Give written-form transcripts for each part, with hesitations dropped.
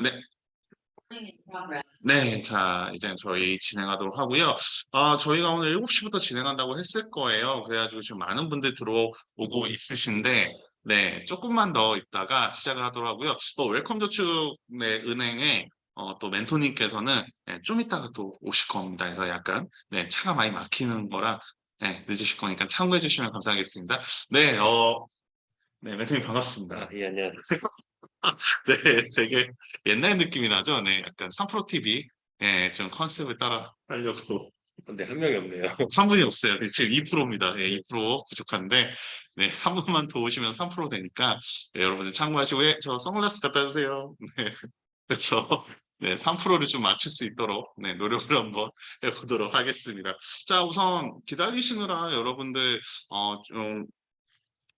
네. 네, 자, 이제 저희 진행하도록 하고요. 저희가 오늘 7시부터 진행한다고 했을 거예요. 그래가지고 지금 많은 분들 들어오고 있으신데, 네, 조금만 더 있다가 시작을 하도록 하고요. 또 웰컴저축 네, 은행의 또 멘토님께서는 네, 좀 이따가 또 오실 겁니다. 그래서 약간 네, 차가 많이 막히는 거라 네, 늦으실 거니까 참고해 주시면 감사하겠습니다. 네, 네, 멘토님 반갑습니다. 예, 안녕하세요. 네, 되게 옛날 느낌이 나죠? 네, 약간 3프로 TV. 예, 좀 컨셉을 따라 하려고. 근데 한 명이 없네요. 한 분이 없어요. 네, 지금 2%입니다. 예, 2% 부족한데, 네, 한 분만 더 오시면 3% 되니까, 네, 여러분들 참고하시고, 예, 저 선글라스 갖다 주세요. 네, 그래서, 네, 3%를 좀 맞출 수 있도록, 네, 노력을 한번 해보도록 하겠습니다. 자, 우선 기다리시느라 여러분들, 좀,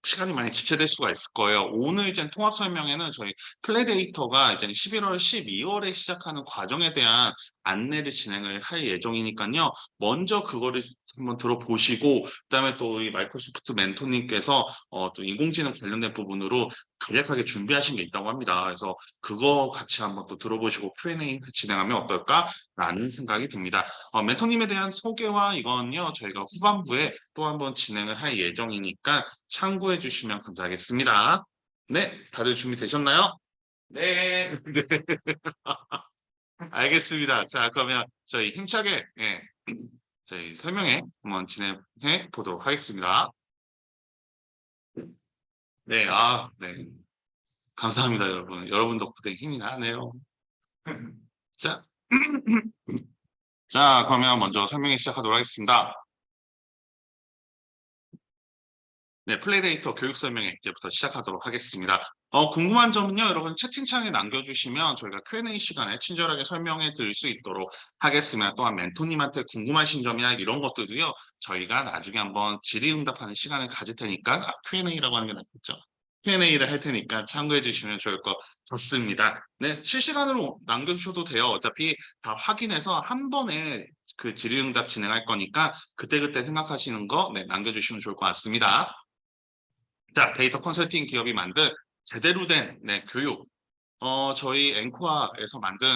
시간이 많이 지체될 수가 있을 거예요. 오늘 이제 통합 설명회는 저희 플레이데이터가 이제 11월, 12월에 시작하는 과정에 대한 안내를 진행을 할 예정이니까요. 먼저 그거를 한번 들어보시고, 그다음에 또 이 마이크로소프트 멘토님께서 또 인공지능 관련된 부분으로 간략하게 준비하신 게 있다고 합니다. 그래서 그거 같이 한번 또 들어보시고 Q&A 진행하면 어떨까라는 생각이 듭니다. 멘토님에 대한 소개와 이건요, 저희가 후반부에 또 한번 진행을 할 예정이니까 참고해 주시면 감사하겠습니다. 네, 다들 준비되셨나요? 네. 네, 알겠습니다. 자, 그러면 저희 힘차게 예, 저희 설명회 한번 진행해 보도록 하겠습니다. 네, 네. 감사합니다, 여러분. 여러분 덕분에 힘이 나네요. 자, 자, 그러면 먼저 설명회 시작하도록 하겠습니다. 네, 플레이데이터 교육 설명회 이제부터 시작하도록 하겠습니다. 궁금한 점은요, 여러분 채팅창에 남겨주시면 저희가 Q&A 시간에 친절하게 설명해 드릴 수 있도록 하겠습니다. 또한 멘토님한테 궁금하신 점이나 이런 것들도요, 저희가 나중에 한번 질의응답하는 시간을 가질 테니까, Q&A라고 하는 게 낫겠죠? Q&A를 할 테니까 참고해 주시면 좋을 것 같습니다. 네, 실시간으로 남겨주셔도 돼요. 어차피 다 확인해서 한 번에 그 질의응답 진행할 거니까 그때그때 생각하시는 거 네, 남겨주시면 좋을 것 같습니다. 자, 데이터 컨설팅 기업이 만든 제대로 된 네, 교육. 저희 앵코아에서 만든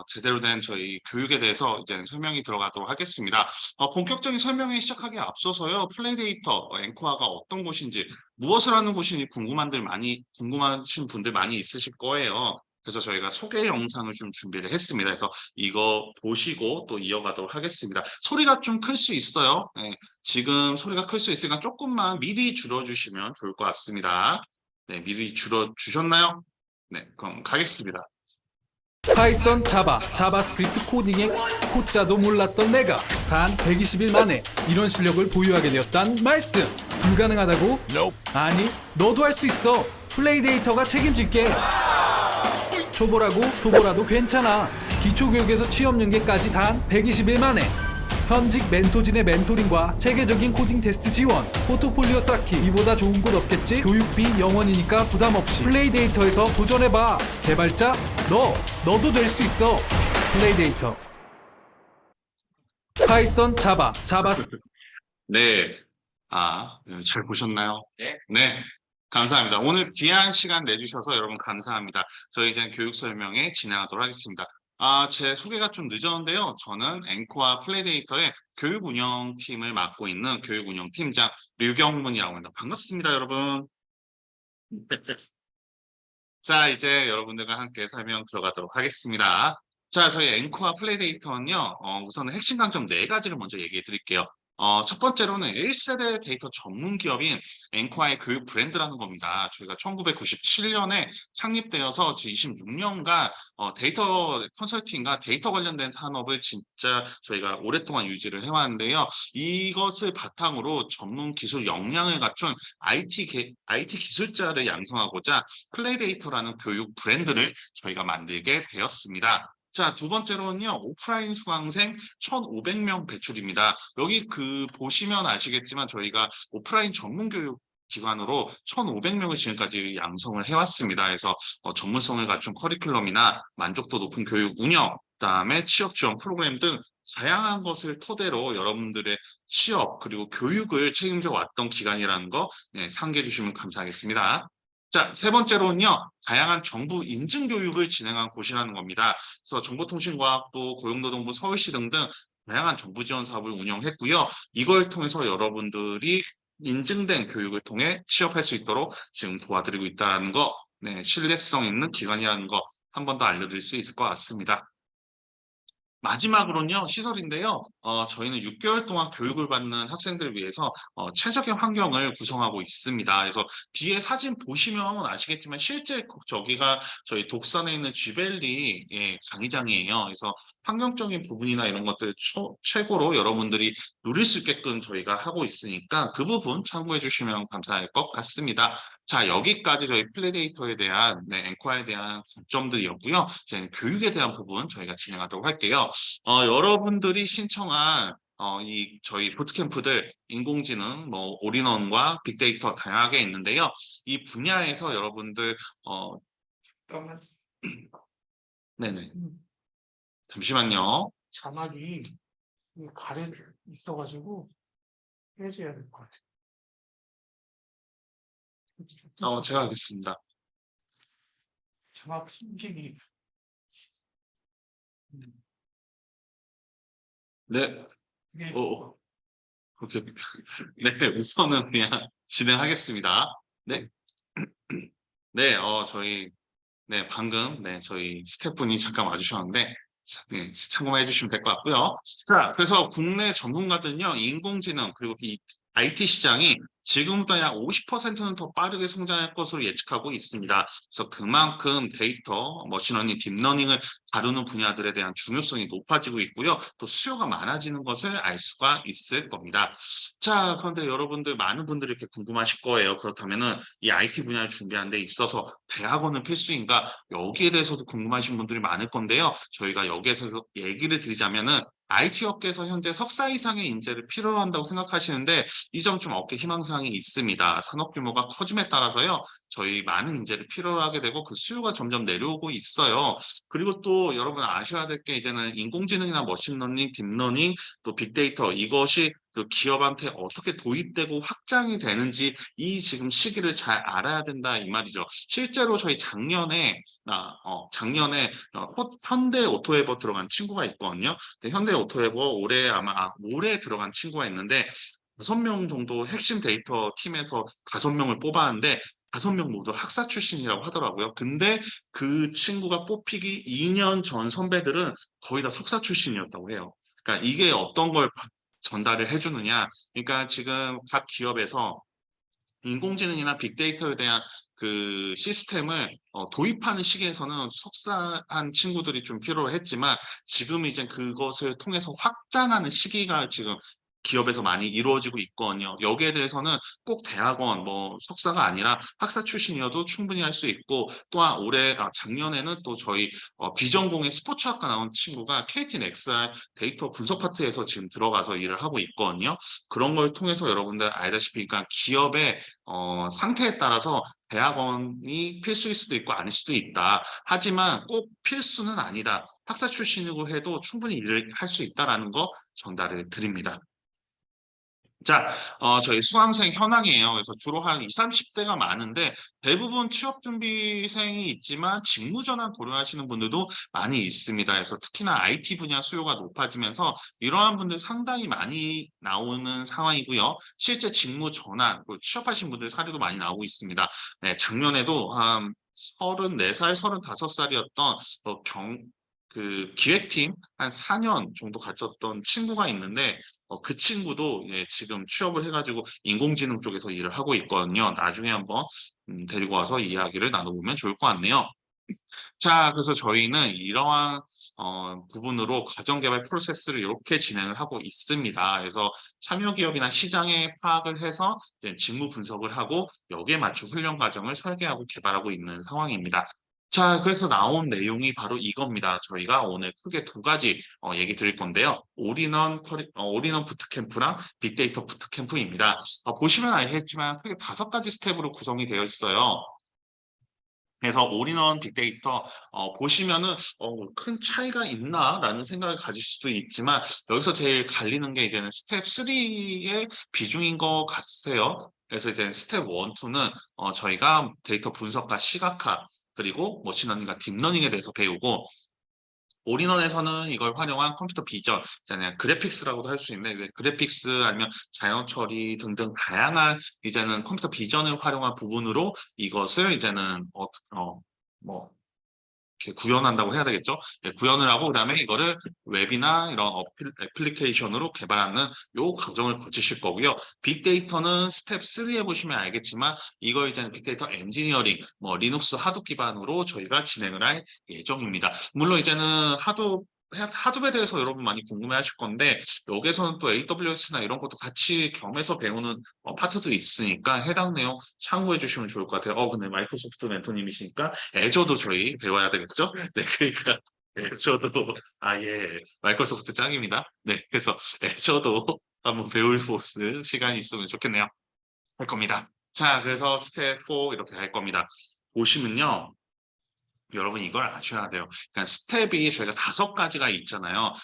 제대로 된 저희 교육에 대해서 이제 설명이 들어가도록 하겠습니다. 본격적인 설명에 시작하기에 앞서서요, 플레이데이터 앵코아가 어떤 곳인지, 무엇을 하는 곳인지 궁금하신 분들 많이 있으실 거예요. 그래서 저희가 소개 영상을 좀 준비를 했습니다. 그래서 이거 보시고 또 이어가도록 하겠습니다. 소리가 좀 클 수 있어요. 네, 지금 소리가 클 수 있으니까 조금만 미리 줄여주시면 좋을 것 같습니다. 네, 미리 줄여주셨나요? 네, 그럼 가겠습니다. 파이썬, 자바, 자바스크립트 코딩의 코자도 몰랐던 내가 단 120일 만에 이런 실력을 보유하게 되었단 말씀. 불가능하다고? 아니, 너도 할 수 있어. 플레이데이터가 책임질게. 초보라도 괜찮아. 기초교육에서 취업 연계까지 단 120일 만에. 현직 멘토진의 멘토링과 체계적인 코딩 테스트 지원, 포트폴리오 쌓기, 이보다 좋은 곳 없겠지? 교육비 0원이니까 부담 없이 플레이데이터에서 도전해봐. 개발자 너도 될 수 있어. 플레이데이터. 파이썬, 자바 네, 잘 보셨나요? 네. 네, 감사합니다. 오늘 귀한 시간 내주셔서 여러분 감사합니다. 저희 이제 교육 설명회 진행하도록 하겠습니다. 제 소개가 좀 늦었는데요. 저는 앵코와 플레이데이터의 교육 운영팀을 맡고 있는 교육 운영팀장 류경문이라고 합니다. 반갑습니다, 여러분. 자, 이제 여러분들과 함께 설명 들어가도록 하겠습니다. 자, 저희 앵코와 플레이데이터는요, 우선은 핵심 강점 4가지를 먼저 얘기해 드릴게요. 첫 번째로는 1세대 데이터 전문 기업인 앵코아의 교육 브랜드라는 겁니다. 저희가 1997년에 창립되어서 26년간 데이터 컨설팅과 데이터 관련된 산업을 진짜 저희가 오랫동안 유지를 해왔는데요. 이것을 바탕으로 전문 기술 역량을 갖춘 IT 기술자를 양성하고자 플레이데이터라는 교육 브랜드를 저희가 만들게 되었습니다. 자, 두 번째로는요, 오프라인 수강생 1,500명 배출입니다. 여기 보시면 아시겠지만 저희가 오프라인 전문 교육 기관으로 1,500명을 지금까지 양성을 해왔습니다. 그래서 전문성을 갖춘 커리큘럼이나 만족도 높은 교육 운영, 그다음에 취업 지원 프로그램 등 다양한 것을 토대로 여러분들의 취업 그리고 교육을 책임져 왔던 기관이라는 거 상기해 주시면 감사하겠습니다. 자, 세 번째로는요, 다양한 정부 인증 교육을 진행한 곳이라는 겁니다. 그래서 정보통신과학부, 고용노동부, 서울시 등등 다양한 정부 지원 사업을 운영했고요. 이걸 통해서 여러분들이 인증된 교육을 통해 취업할 수 있도록 지금 도와드리고 있다는 거, 네, 신뢰성 있는 기관이라는 거 한 번 더 알려드릴 수 있을 것 같습니다. 마지막으로는요, 시설인데요. 저희는 6개월 동안 교육을 받는 학생들을 위해서 최적의 환경을 구성하고 있습니다. 그래서 뒤에 사진 보시면 아시겠지만 실제 저기가 저희 독산에 있는 쥐밸리의 강의장이에요. 그래서 환경적인 부분이나 이런 것들 최고로 여러분들이 누릴 수 있게끔 저희가 하고 있으니까 그 부분 참고해 주시면 감사할 것 같습니다. 자, 여기까지 저희 플레이데이터에 대한, 네, 앵커에 대한 장점들이었고요. 이제 교육에 대한 부분 저희가 진행하도록 할게요. 여러분들이 신청한 이 저희 부트캠프들 인공지능, 뭐 올인원과 빅데이터 다양하게 있는데요. 이 분야에서 여러분들 잠깐만. 네네, 잠시만요. 자막이 가려 있어가지고 해줘야 될 것 같아. 제가 하겠습니다. 자막 숨기기. 네, 이게 그렇게 네, 우선은 그냥 진행하겠습니다. 네, 네, 저희 네, 방금, 네, 저희 스태프분이 잠깐 와주셨는데, 네, 참고만 해주시면 될 것 같고요. 자, 그래서 국내 전문가들은요, 인공지능, 그리고 이 IT 시장이 지금보다 약 50%는 더 빠르게 성장할 것으로 예측하고 있습니다. 그래서 그만큼 데이터, 머신러닝, 딥러닝을 다루는 분야들에 대한 중요성이 높아지고 있고요. 또 수요가 많아지는 것을 알 수가 있을 겁니다. 자, 그런데 여러분들, 많은 분들이 이렇게 궁금하실 거예요. 그렇다면은 이 IT 분야를 준비하는 데 있어서 대학원은 필수인가? 여기에 대해서도 궁금하신 분들이 많을 건데요. 저희가 여기에서 얘기를 드리자면은 IT 업계에서 현재 석사 이상의 인재를 필요로 한다고 생각하시는데 이 점 좀 어깨 희망사항이 있습니다. 산업 규모가 커짐에 따라서요. 저희 많은 인재를 필요로 하게 되고 그 수요가 점점 내려오고 있어요. 그리고 또 여러분 아셔야 될 게 이제는 인공지능이나 머신러닝, 딥러닝, 또 빅데이터 이것이 그 기업한테 어떻게 도입되고 확장이 되는지 이 지금 시기를 잘 알아야 된다 이 말이죠. 실제로 저희 작년에 현대 오토웨버 들어간 친구가 있거든요. 근데 현대 오토웨버 올해 들어간 친구가 있는데 5명 정도 핵심 데이터 팀에서 5명을 뽑았는데 5명 모두 학사 출신이라고 하더라고요. 근데 그 친구가 뽑히기 2년 전 선배들은 거의 다 석사 출신이었다고 해요. 그러니까 이게 어떤 걸 전달을 해주느냐. 그러니까 지금 각 기업에서 인공지능이나 빅데이터에 대한 그 시스템을 도입하는 시기에서는 석사한 친구들이 좀 필요했지만 지금 이제 그것을 통해서 확장하는 시기가 지금 기업에서 많이 이루어지고 있거든요. 여기에 대해서는 꼭 대학원, 뭐 석사가 아니라 학사 출신이어도 충분히 할 수 있고 또한 작년에는 또 저희 비전공의 스포츠학과 나온 친구가 KT 넥스알 데이터 분석 파트에서 지금 들어가서 일을 하고 있거든요. 그런 걸 통해서 여러분들 알다시피 그러니까 기업의 상태에 따라서 대학원이 필수일 수도 있고 아닐 수도 있다. 하지만 꼭 필수는 아니다. 학사 출신이고 해도 충분히 일을 할 수 있다라는 거 전달을 드립니다. 자, 저희 수강생 현황이에요. 그래서 주로 한 20, 30대가 많은데 대부분 취업 준비생이 있지만 직무 전환 고려하시는 분들도 많이 있습니다. 그래서 특히나 IT 분야 수요가 높아지면서 이러한 분들 상당히 많이 나오는 상황이고요. 실제 직무 전환, 취업하신 분들 사례도 많이 나오고 있습니다. 네, 작년에도 한 34살, 35살이었던 그 기획팀 한 4년 정도 갖췄던 친구가 있는데 그 친구도 지금 취업을 해가지고 인공지능 쪽에서 일을 하고 있거든요. 나중에 한번 데리고 와서 이야기를 나눠보면 좋을 것 같네요. 자, 그래서 저희는 이러한 부분으로 과정개발 프로세스를 이렇게 진행을 하고 있습니다. 그래서 참여 기업이나 시장에 파악을 해서 이제 직무 분석을 하고 여기에 맞춘 훈련 과정을 설계하고 개발하고 있는 상황입니다. 자, 그래서 나온 내용이 바로 이겁니다. 저희가 오늘 크게 두 가지 얘기 드릴 건데요. 올인원 부트캠프랑 빅데이터 부트캠프입니다. 보시면 아시겠지만 크게 5가지 스텝으로 구성이 되어 있어요. 그래서 올인원 빅데이터 보시면은 큰 차이가 있나라는 생각을 가질 수도 있지만 여기서 제일 갈리는 게 이제는 스텝 3의 비중인 것 같으세요. 그래서 이제 스텝 1, 2는 저희가 데이터 분석과 시각화 그리고 머신러닝과 딥러닝에 대해서 배우고 올인원에서는 이걸 활용한 컴퓨터 비전, 그냥 그래픽스라고도 할 수 있는데 그래픽스 아니면 자연 처리 등등 다양한 이제는 컴퓨터 비전을 활용한 부분으로 이것을 이제는 뭐 이렇게 구현한다고 해야 되겠죠? 네, 구현을 하고 그다음에 이거를 웹이나 이런 애플리케이션으로 개발하는 요 과정을 거치실 거고요. 빅데이터는 스텝 3에 보시면 알겠지만 이거 이제는 빅데이터 엔지니어링, 뭐 리눅스 하드 기반으로 저희가 진행을 할 예정입니다. 물론 이제는 하드에 대해서 여러분 많이 궁금해하실 건데 여기에서는 또 AWS나 이런 것도 같이 겸해서 배우는 파트도 있으니까 해당 내용 참고해 주시면 좋을 것 같아요. 근데 마이크로소프트 멘토님이시니까 애저도 저희 배워야 되겠죠? 네, 그러니까 애저도 예, 마이크로소프트 짱입니다. 네, 그래서 애저도 한번 배울 시간이 있으면 좋겠네요. 할 겁니다. 자, 그래서 스텝 4 이렇게 할 겁니다. 보시면요. 여러분 이걸 아셔야 돼요. 그러니까 스텝이 저희가 5가지가 있잖아요.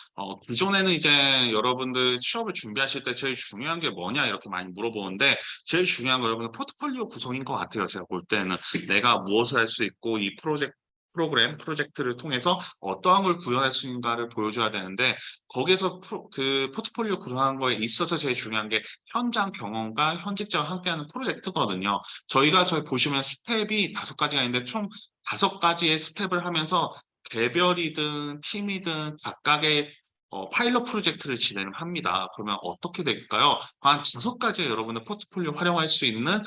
기존에는 이제 여러분들 취업을 준비하실 때 제일 중요한 게 뭐냐 이렇게 많이 물어보는데 제일 중요한 건 여러분들 포트폴리오 구성인 것 같아요. 제가 볼 때는 내가 무엇을 할 수 있고 이 프로젝트를 통해서 어떠한 걸 구현할 수 있는가를 보여줘야 되는데 거기에서 그 포트폴리오 구성하는 거에 있어서 제일 중요한 게 현장 경험과 현직자와 함께하는 프로젝트거든요. 저희 보시면 스텝이 5가지가 있는데 총 5가지의 스텝을 하면서 개별이든 팀이든 각각의 파일럿 프로젝트를 진행을 합니다. 그러면 어떻게 될까요? 한 5가지의 여러분의 포트폴리오 활용할 수 있는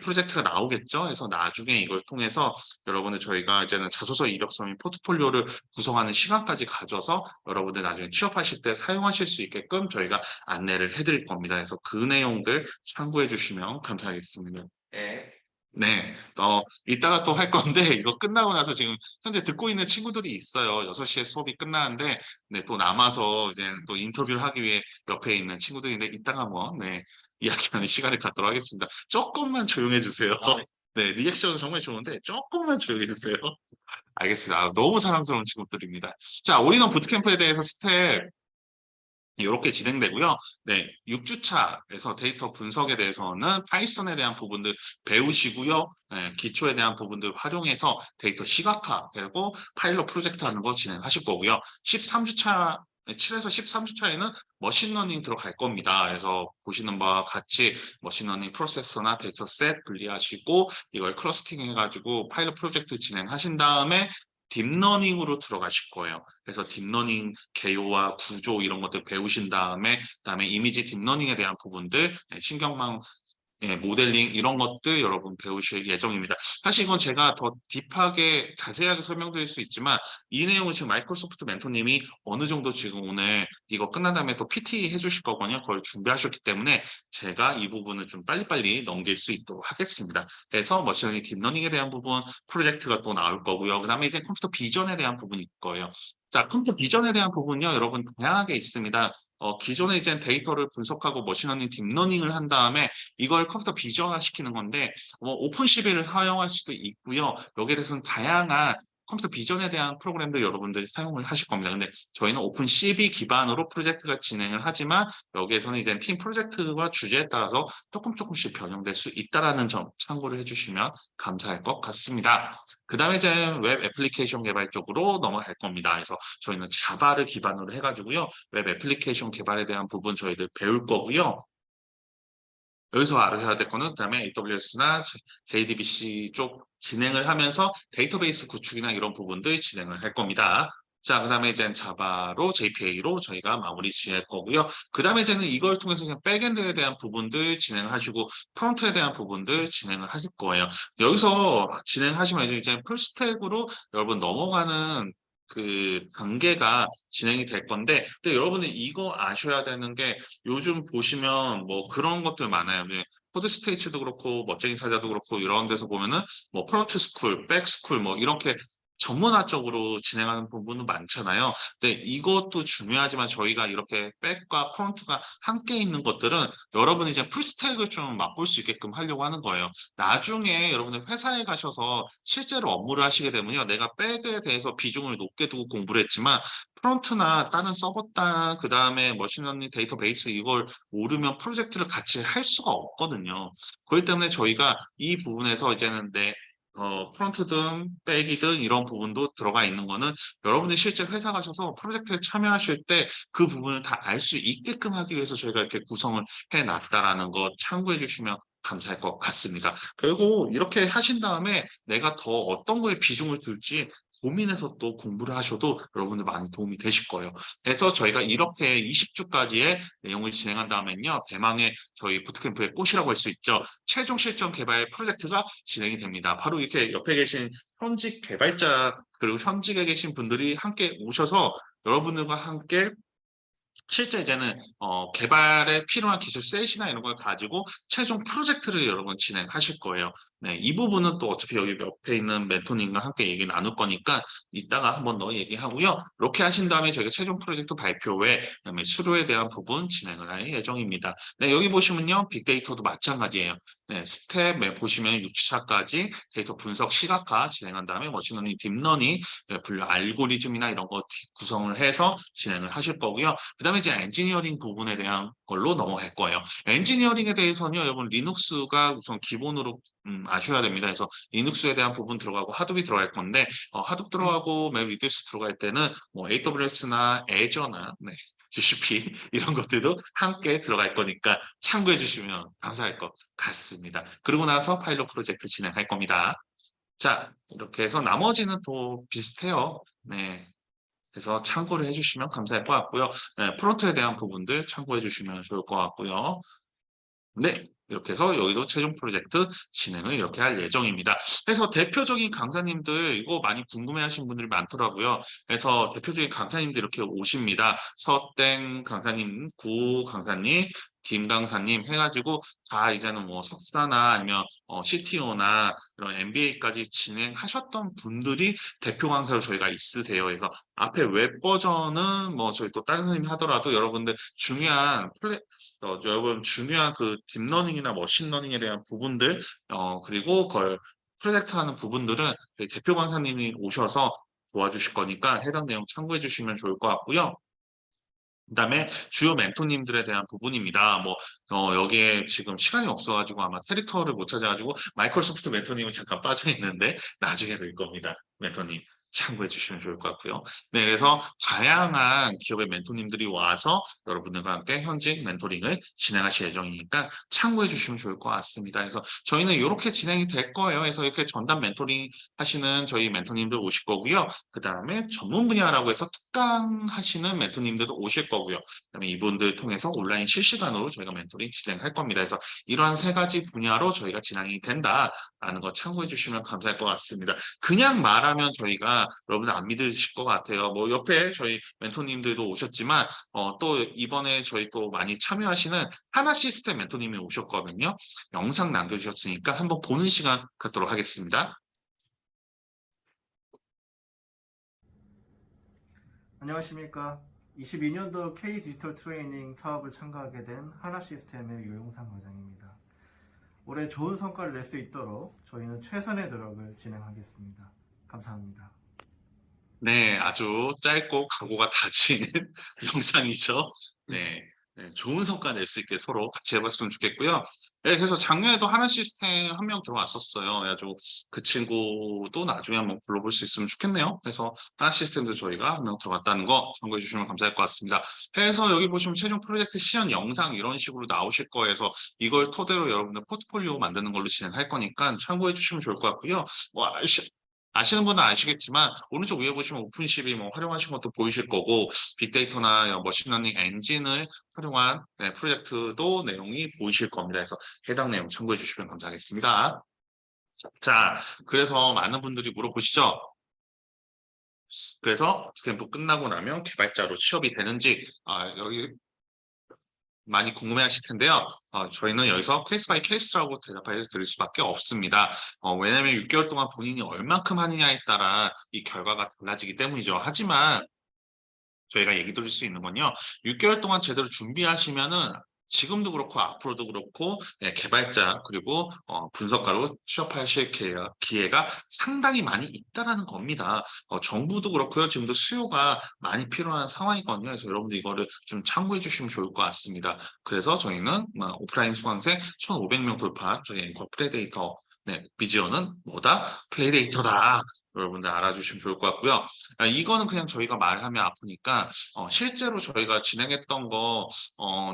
프로젝트가 나오겠죠. 그래서 나중에 이걸 통해서 여러분들 저희가 이제는 자소서 이력서 및 포트폴리오를 구성하는 시간까지 가져서 여러분들 나중에 취업하실 때 사용하실 수 있게끔 저희가 안내를 해드릴 겁니다. 그래서 그 내용들 참고해 주시면 감사하겠습니다. 네. 네, 이따가 또 할 건데, 이거 끝나고 나서 지금 현재 듣고 있는 친구들이 있어요. 6시에 수업이 끝나는데, 네, 또 남아서 이제 또 인터뷰를 하기 위해 옆에 있는 친구들인데, 이따가 이야기하는 시간을 갖도록 하겠습니다. 조금만 조용해 주세요. 네. 네, 리액션은 정말 좋은데, 조금만 조용해 주세요. 알겠습니다. 너무 사랑스러운 친구들입니다. 자, 올인원 부트캠프에 대해서 스텝, 이렇게 진행되고요. 네, 6주차에서 데이터 분석에 대해서는 파이썬에 대한 부분들 배우시고요. 네, 기초에 대한 부분들 활용해서 데이터 시각화 그리고 파일럿 프로젝트 하는 거 진행하실 거고요. 13주차 7에서 13주차에는 머신러닝 들어갈 겁니다. 그래서 보시는 바와 같이 머신러닝 프로세서나 데이터셋 분리하시고 이걸 클러스팅 해가지고 파일럿 프로젝트 진행하신 다음에 딥러닝으로 들어가실 거예요. 그래서 딥러닝 개요와 구조 이런 것들 배우신 다음에 그다음에 이미지 딥러닝에 대한 부분들, 신경망 모델링 이런 것들 여러분 배우실 예정입니다. 사실 이건 제가 더 딥하게 자세하게 설명드릴 수 있지만 이 내용을 지금 마이크로소프트 멘토님이 어느 정도 지금 오늘 이거 끝난 다음에 또 PT 해주실 거거든요. 그걸 준비하셨기 때문에 제가 이 부분을 좀 빨리빨리 넘길 수 있도록 하겠습니다. 그래서 머신러닝 딥러닝에 대한 부분 프로젝트가 또 나올 거고요. 그 다음에 이제 컴퓨터 비전에 대한 부분이 있을 거예요. 자, 컴퓨터 비전에 대한 부분요. 여러분 다양하게 있습니다. 기존에 이제 데이터를 분석하고 머신러닝 딥러닝을 한 다음에 이걸 컴퓨터 비전화 시키는 건데 오픈CV를 사용할 수도 있고요. 여기에 대해서는 다양한 컴퓨터 비전에 대한 프로그램들 여러분들이 사용을 하실 겁니다. 근데 저희는 오픈CV 기반으로 프로젝트가 진행을 하지만 여기에서는 이제 팀 프로젝트와 주제에 따라서 조금씩 변형될 수 있다는 점 참고를 해주시면 감사할 것 같습니다. 그 다음에 이제 웹 애플리케이션 개발 쪽으로 넘어갈 겁니다. 그래서 저희는 자바를 기반으로 해가지고요. 웹 애플리케이션 개발에 대한 부분 저희들 배울 거고요. 여기서 알아야 될 거는 그다음에 AWS나 JDBC 쪽 진행을 하면서 데이터베이스 구축이나 이런 부분들 진행을 할 겁니다. 자, 그다음에 이제 자바로 JPA로 저희가 마무리 지을 거고요. 그다음에 이제는 이걸 통해서 그냥 백엔드에 대한 부분들 진행을 하시고 프론트에 대한 부분들 진행을 하실 거예요. 여기서 진행하시면 이제 풀스택으로 여러분 넘어가는 그 단계가 진행이 될 건데 근데 여러분들 이거 아셔야 되는 게 요즘 보시면 그런 것들 많아요. 코드 스테이츠도 그렇고 멋쟁이 사자도 그렇고 이런 데서 보면은 프론트 스쿨, 백 스쿨 이렇게 전문화적으로 진행하는 부분은 많잖아요. 근데 이것도 중요하지만 저희가 이렇게 백과 프론트가 함께 있는 것들은 여러분이 이제 풀스택을 좀 맛볼 수 있게끔 하려고 하는 거예요. 나중에 여러분들 회사에 가셔서 실제로 업무를 하시게 되면요. 내가 백에 대해서 비중을 높게 두고 공부를 했지만 프론트나 다른 서버단, 그 다음에 머신러닝 데이터베이스 이걸 모르면 프로젝트를 같이 할 수가 없거든요. 그렇기 때문에 저희가 이 부분에서 이제는 프론트든 백이든 이런 부분도 들어가 있는 거는 여러분이 실제 회사 가셔서 프로젝트에 참여하실 때 그 부분을 다 알 수 있게끔 하기 위해서 저희가 이렇게 구성을 해놨다라는 거 참고해 주시면 감사할 것 같습니다. 그리고 이렇게 하신 다음에 내가 더 어떤 거에 비중을 둘지 고민해서 또 공부를 하셔도 여러분들 많이 도움이 되실 거예요. 그래서 저희가 이렇게 20주까지의 내용을 진행한 다음에는요, 대망의 저희 부트캠프의 꽃이라고 할 수 있죠. 최종 실전 개발 프로젝트가 진행이 됩니다. 바로 이렇게 옆에 계신 현직 개발자 그리고 현직에 계신 분들이 함께 오셔서 여러분들과 함께 실제 이제는 개발에 필요한 기술 셋이나 이런 걸 가지고 최종 프로젝트를 여러분 진행하실 거예요. 네, 이 부분은 또 어차피 여기 옆에 있는 멘토님과 함께 얘기 나눌 거니까 이따가 한번 더 얘기하고요. 이렇게 하신 다음에 저희가 최종 프로젝트 발표회, 그다음에 수료에 대한 부분 진행을 할 예정입니다. 네, 여기 보시면요. 빅데이터도 마찬가지예요. 네, 스텝 보시면 6차까지 데이터 분석 시각화 진행한 다음에 머신러닝, 딥러닝, 분류 알고리즘이나 이런 거 구성을 해서 진행을 하실 거고요. 그다음에 이제 엔지니어링 부분에 대한 걸로 넘어갈 거예요. 엔지니어링에 대해서는요, 여러분 리눅스가 우선 기본으로 아셔야 됩니다. 그래서 리눅스에 대한 부분 들어가고 하둡이 들어갈 건데 하둡 들어가고 맵 리듀스 들어갈 때는 뭐 AWS나 애저나 GCP 이런 것들도 함께 들어갈 거니까 참고해 주시면 감사할 것 같습니다. 그리고 나서 파일럿 프로젝트 진행할 겁니다. 자, 이렇게 해서 나머지는 또 비슷해요. 네. 그래서 참고를 해주시면 감사할 것 같고요. 네, 프론트에 대한 부분들 참고해 주시면 좋을 것 같고요. 네, 이렇게 해서 여기도 최종 프로젝트 진행을 이렇게 할 예정입니다. 그래서 대표적인 강사님들 이거 많이 궁금해하시는 분들이 많더라고요. 그래서 대표적인 강사님들 이렇게 오십니다. 서땡 강사님, 구 강사님, 김 강사님 해가지고 다 이제는 뭐 석사나 아니면 CTO나 이런 MBA까지 진행하셨던 분들이 대표 강사로 저희가 있으세요. 그래서 앞에 웹 버전은 뭐 저희 또 다른 선생님이 하더라도 여러분들 중요한 여러분 중요한 그 딥러닝이나 머신러닝에 대한 부분들 그리고 그걸 프로젝트 하는 부분들은 저희 대표 강사님이 오셔서 도와주실 거니까 해당 내용 참고해 주시면 좋을 것 같고요. 그다음에 주요 멘토님들에 대한 부분입니다. 여기에 지금 시간이 없어가지고 아마 캐릭터를 못 찾아가지고 마이크로소프트 멘토님은 잠깐 빠져 있는데 나중에 될 겁니다. 멘토님 참고해 주시면 좋을 것 같고요. 네, 그래서 다양한 기업의 멘토님들이 와서 여러분들과 함께 현직 멘토링을 진행하실 예정이니까 참고해 주시면 좋을 것 같습니다. 그래서 저희는 이렇게 진행이 될 거예요. 그래서 이렇게 전담 멘토링 하시는 저희 멘토님들 오실 거고요. 그 다음에 전문 분야라고 해서 특강 하시는 멘토님들도 오실 거고요. 그다음에 이분들 통해서 온라인 실시간으로 저희가 멘토링 진행할 겁니다. 그래서 이러한 세 가지 분야로 저희가 진행이 된다라는 거 참고해 주시면 감사할 것 같습니다. 그냥 말하면 저희가 여러분들 안 믿으실 것 같아요. 뭐 옆에 저희 멘토님들도 오셨지만 또 이번에 저희 또 많이 참여하시는 하나 시스템 멘토님이 오셨거든요. 영상 남겨주셨으니까 한번 보는 시간 갖도록 하겠습니다. 안녕하십니까. 22년도 K 디지털 트레이닝 사업을 참가하게 된 하나 시스템의 유용상 과장입니다. 올해 좋은 성과를 낼 수 있도록 저희는 최선의 노력을 진행하겠습니다. 감사합니다. 네, 아주 짧고 각오가 다진 영상이죠. 네, 좋은 성과 낼 수 있게 서로 같이 해봤으면 좋겠고요. 네, 그래서 작년에도 하나 시스템 한 명 들어왔었어요. 그래가지고 그 친구도 나중에 한번 불러볼 수 있으면 좋겠네요. 그래서 하나 시스템도 저희가 한 명 들어왔다는 거 참고해 주시면 감사할 것 같습니다. 그래서 여기 보시면 최종 프로젝트 시연 영상 이런 식으로 나오실 거여서 이걸 토대로 여러분들 포트폴리오 만드는 걸로 진행할 거니까 참고해 주시면 좋을 것 같고요. 아시는 분은 아시겠지만 오른쪽 위에 보시면 오픈CV 활용하신 것도 보이실 거고 빅데이터나 머신러닝 엔진을 활용한 프로젝트도 내용이 보이실 겁니다. 그래서 해당 내용 참고해 주시면 감사하겠습니다. 자, 그래서 많은 분들이 물어보시죠. 그래서 캠프 끝나고 나면 개발자로 취업이 되는지 여기 많이 궁금해하실 텐데요. 저희는 여기서 케이스 바이 케이스라고 대답해 드릴 수밖에 없습니다. 왜냐하면 6개월 동안 본인이 얼만큼 하느냐에 따라 이 결과가 달라지기 때문이죠. 하지만 저희가 얘기 드릴 수 있는 건요. 6개월 동안 제대로 준비하시면은 지금도 그렇고 앞으로도 그렇고 개발자 그리고 분석가로 취업하실 기회가 상당히 많이 있다라는 겁니다. 정부도 그렇고요. 지금도 수요가 많이 필요한 상황이거든요. 그래서 여러분들 이거를 좀 참고해 주시면 좋을 것 같습니다. 그래서 저희는 오프라인 수강생 1,500명 돌파 저희 앵커 프레데이터 비지어는 뭐다? 플레이데이터다. 여러분들 알아주시면 좋을 것 같고요. 이거는 그냥 저희가 말하면 아프니까 실제로 저희가 진행했던 거